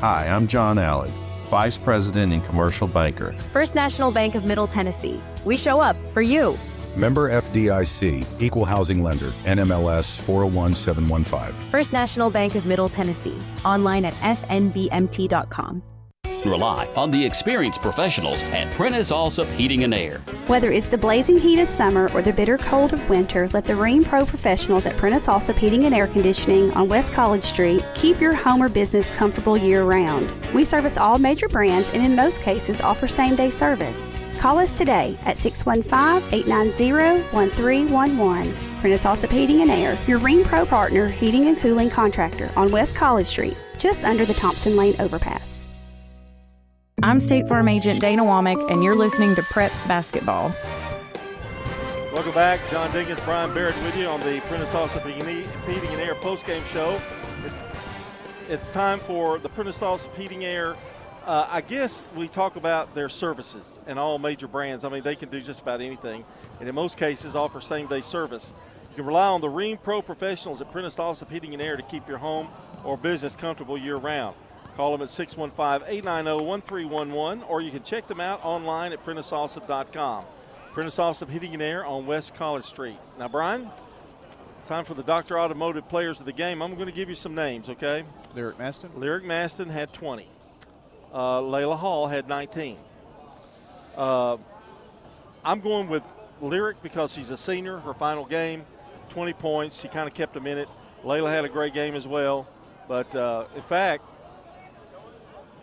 Speaker 21: Hi, I'm John Allen, Vice President and Commercial Banker.
Speaker 18: First National Bank of Middle Tennessee. We show up for you.
Speaker 19: Member FDIC, Equal Housing Lender, NMLS 401715.
Speaker 18: First National Bank of Middle Tennessee. Online at fnbmt.com.
Speaker 12: Rely on the experienced professionals at Prentice Allsup Heating and Air.
Speaker 17: Whether it's the blazing heat of summer or the bitter cold of winter, let the Rheem Pro professionals at Prentice Allsup Heating and Air Conditioning on West College Street keep your home or business comfortable year-round. We service all major brands and in most cases offer same-day service. Call us today at 615-890-1311. Prentice Allsup Heating and Air, your Rheem Pro partner heating and cooling contractor on West College Street, just under the Thompson Lane overpass.
Speaker 10: I'm State Farm Agent Dana Womack, and you're listening to Prep Basketball.
Speaker 2: Welcome back. John Dinkins, Brian Barrett with you on the Prentice Allsup Heating and Air postgame show. It's time for the Prentice Allsup Heating Air. I guess we talk about their services and all major brands. I mean, they can do just about anything, and in most cases offer same-day service. You can rely on the Rheem Pro professionals at Prentice Allsup Heating and Air to keep your home or business comfortable year-round. Call them at 615-890-1311, or you can check them out online at PrenticeAllsup.com. Prentice Allsup Heating and Air on West College Street. Now, Brian, time for the Dr. Automotive players of the game. I'm going to give you some names, okay?
Speaker 1: Lyric Maston?
Speaker 2: Lyric Maston had 20. Layla Hall had 19. I'm going with Lyric because she's a senior, her final game, 20 points. She kind of kept them in it. Layla had a great game as well. But, in fact,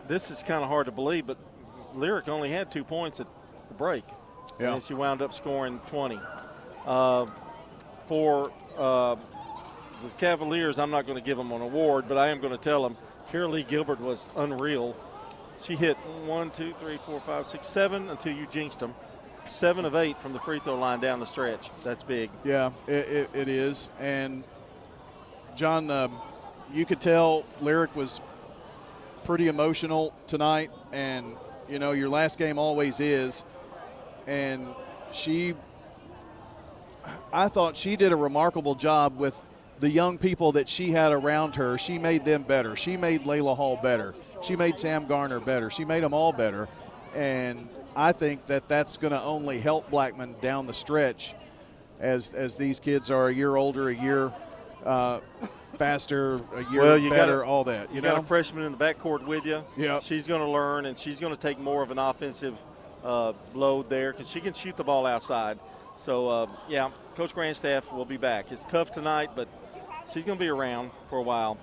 Speaker 2: this is kind of hard to believe, but Lyric only had 2 points at the break.
Speaker 1: Yeah.
Speaker 2: And she wound up scoring 20. For the Cavaliers, I'm not going to give them an award, but I am going to tell them Carolee Gilbert was unreal. She hit 1, 2, 3, 4, 5, 6, 7 until you jinxed them. 7 of 8 from the free throw line down the stretch. That's big.
Speaker 1: Yeah, it is. And, John, you could tell Lyric was pretty emotional tonight. And, you know, your last game always is. And I thought she did a remarkable job with the young people that she had around her. She made them better. She made Layla Hall better. She made Sam Garner better. She made them all better. And I think that's going to only help Blackman down the stretch as these kids are a year older, a year faster, a year better, all that.
Speaker 2: You got a freshman in the backcourt with you.
Speaker 1: Yeah.
Speaker 2: She's going to learn, and she's going to take more of an offensive load there because she can shoot the ball outside. So, Coach Grandstaff will be back. It's tough tonight, but she's going to be around for a while.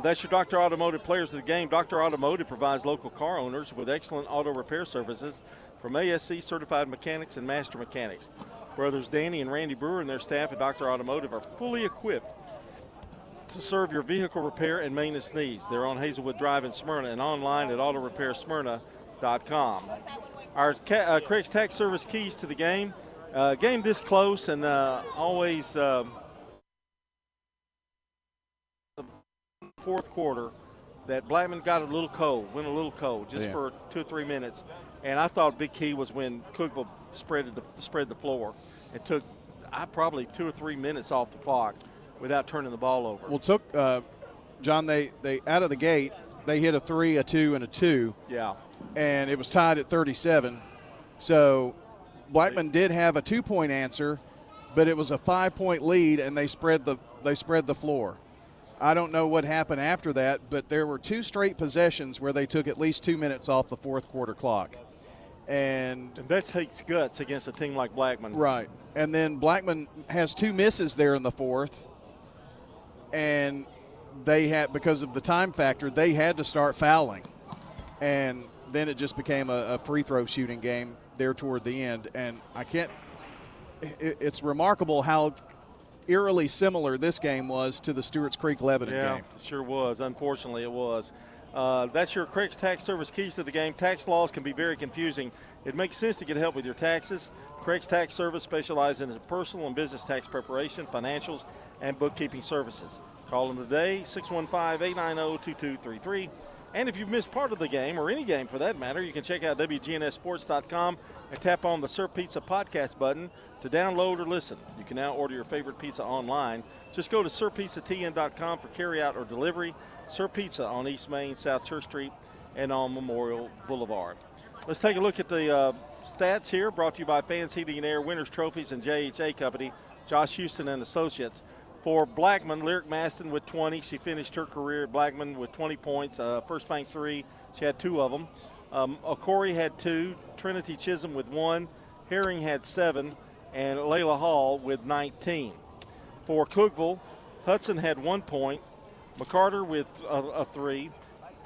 Speaker 2: That's your Dr. Automotive players of the game. Dr. Automotive provides local car owners with excellent auto repair services from ASC certified mechanics and master mechanics. Brothers Danny and Randy Brewer and their staff at Dr. Automotive are fully equipped to serve your vehicle repair and maintenance needs. They're on Hazelwood Drive in Smyrna and online at autorepairsmyrna.com. Our Craig's Tax Service keys to the game. Game this close and always fourth quarter that Blackman got went a little cold just for 2 or 3 minutes. And I thought big key was when Cookeville spread the floor. It took probably 2 or 3 minutes off the clock without turning the ball over.
Speaker 1: Well, John, they out of the gate, they hit a 3, a 2, and a 2.
Speaker 2: Yeah.
Speaker 1: And it was tied at 37. So Blackman did have a 2-point answer, but it was a 5-point lead, and they spread the floor. I don't know what happened after that, but there were 2 straight possessions where they took at least 2 minutes off the fourth quarter clock. And
Speaker 2: that takes guts against a team like Blackman.
Speaker 1: Right. And then Blackman has 2 misses there in the fourth, and they had, because of the time factor, they had to start fouling. And then it just became a free throw shooting game there toward the end. And it's remarkable how eerily similar this game was to the Stewart's Creek Lebanon game.
Speaker 2: It sure was. Unfortunately, it was. That's your Craig's Tax Service keys to the game. Tax laws can be very confusing. It makes sense to get help with your taxes. Craig's Tax Service specializes in personal and business tax preparation, financials, and bookkeeping services. Call them today, 615-890-2233. And if you've missed part of the game, or any game for that matter, you can check out wgnssports.com and tap on the Sir Pizza podcast button to download or listen. You can now order your favorite pizza online. Just go to sirpizzatn.com for carryout or delivery. Sir Pizza on East Main, South Church Street, and on Memorial Boulevard. Let's take a look at the stats here, brought to you by Fans Heating and Air, Winners Trophies, and JHA Company, Josh Houston and Associates. For Blackman, Lyric Maston with 20. She finished her career at Blackman with 20 points. First bank 3. She had 2 of them. Okori had 2. Trinity Chisholm with 1. Herring had 7. And Layla Hall with 19. For Cookeville, Hudson had 1 point. McCarter with a 3.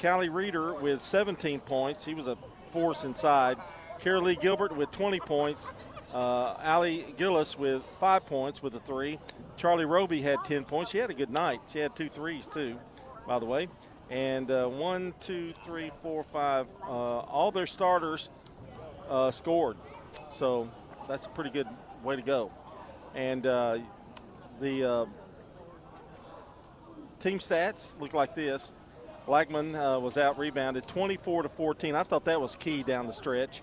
Speaker 2: Callie Reeder with 17 points. He was a force inside. Carolee Gilbert with 20 points. Allie Gillis with 5 points with a 3. Charlie Roby had 10 points. She had a good night. She had 2 threes too, by the way. And 1, 2, 3, 4, 5. All their starters scored. So that's a pretty good way to go. And the team stats look like this. Blackman was out-rebounded 24-14. I thought that was key down the stretch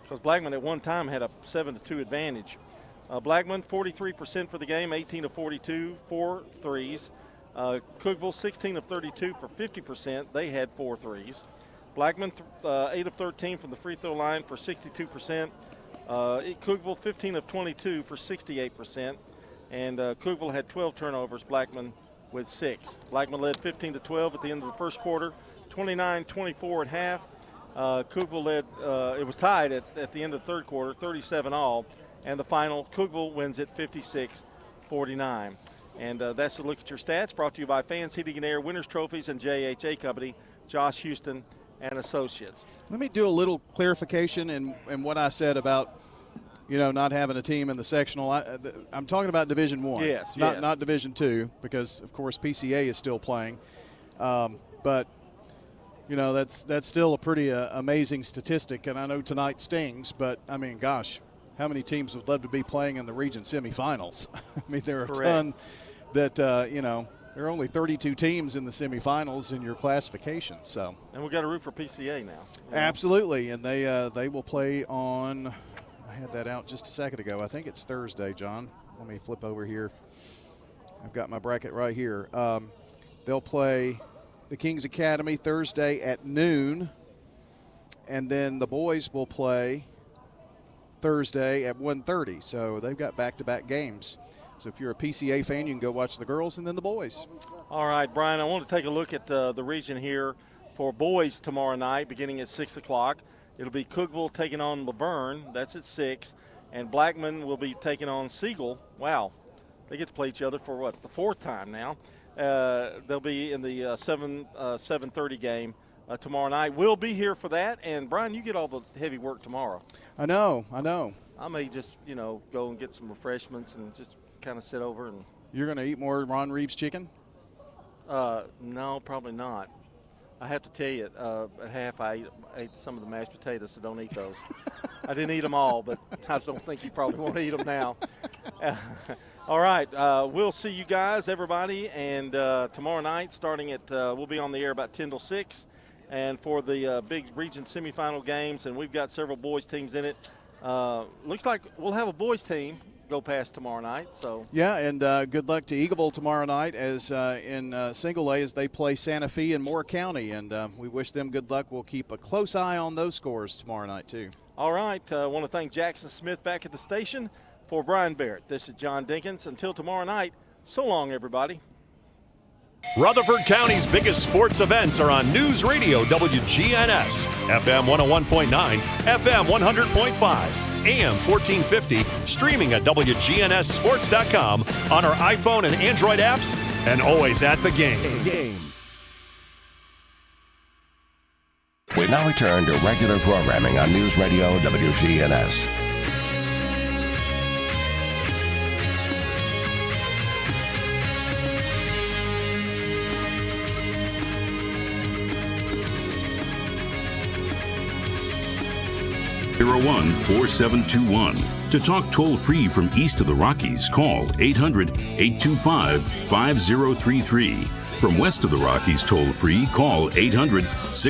Speaker 2: because Blackman at one time had a 7-2 advantage. Blackman 43% for the game, 18 of 42, 4 threes. Cookeville 16 of 32 for 50%. They had 4 threes. Blackman 8 of 13 from the free throw line for 62%. Cookeville 15 of 22 for 68%. And Cookeville had 12 turnovers. Blackman with 6. Blackman led 15-12 at the end of the first quarter, 29-24 at half. Cookeville led, it was tied at the end of the third quarter, 37 all. And the final, Cookeville wins it 56-49. And that's a look at your stats, brought to you by Fans Heating and Air, Winners Trophies, and JHA Company, Josh Houston and Associates.
Speaker 1: Let me do a little clarification in what I said about, not having a team in the sectional. I'm talking about Division I.
Speaker 2: Yes,
Speaker 1: not Division II, because, of course, PCA is still playing. But, that's still a pretty amazing statistic, and I know tonight stings, but, I mean, gosh, how many teams would love to be playing in the region semifinals? I mean, there are a ton that, there are only 32 teams in the semifinals in your classification. So,
Speaker 2: and we've got to root for PCA now.
Speaker 1: Absolutely, and they will play on – I had that out just a second ago. I think it's Thursday, John. Let me flip over here. I've got my bracket right here. They'll play the Kings Academy Thursday at noon, and then the boys will play Thursday at 1:30. So they've got back-to-back games. So if you're a PCA fan, you can go watch the girls and then the boys.
Speaker 2: All right, Brian, I want to take a look at the region here for boys tomorrow night beginning at 6 o'clock. It'll be Cookeville taking on Laverne. That's at 6. And Blackman will be taking on Siegel. Wow. They get to play each other for, the fourth time now. They'll be in the 7:30 game tomorrow night. We'll be here for that. And, Brian, you get all the heavy work tomorrow.
Speaker 1: I know.
Speaker 2: I may just, go and get some refreshments and just kind of sit over. And
Speaker 1: You're going to eat more Ron Reeves chicken?
Speaker 2: No, probably not. I have to tell you, at half I ate some of the mashed potatoes, so don't eat those. I didn't eat them all, but I don't think you probably want to eat them now. All right, we'll see you guys, everybody, and tomorrow night starting at we'll be on the air about 10 till 6, and for the big region semifinal games, and we've got several boys teams in it. Looks like we'll have a boys team go past tomorrow night. So
Speaker 1: yeah, and good luck to Eagleville tomorrow night as in single A as they play Santa Fe and Moore County, and we wish them good luck. We'll keep a close eye on those scores tomorrow night too.
Speaker 2: All right, I want to thank Jackson Smith back at the station. For Brian Barrett, this is John Dinkins. Until tomorrow night, so long, everybody.
Speaker 4: Rutherford County's biggest sports events are on News Radio WGNS, FM 101.9, FM 100.5. AM 1450, streaming at wgnssports.com, on our iPhone and Android apps, and always at the game.
Speaker 11: We now return to regular programming on News Radio WGNS.
Speaker 14: To talk toll-free from east of the Rockies, call 800-825-5033. From west of the Rockies toll-free, call 800-6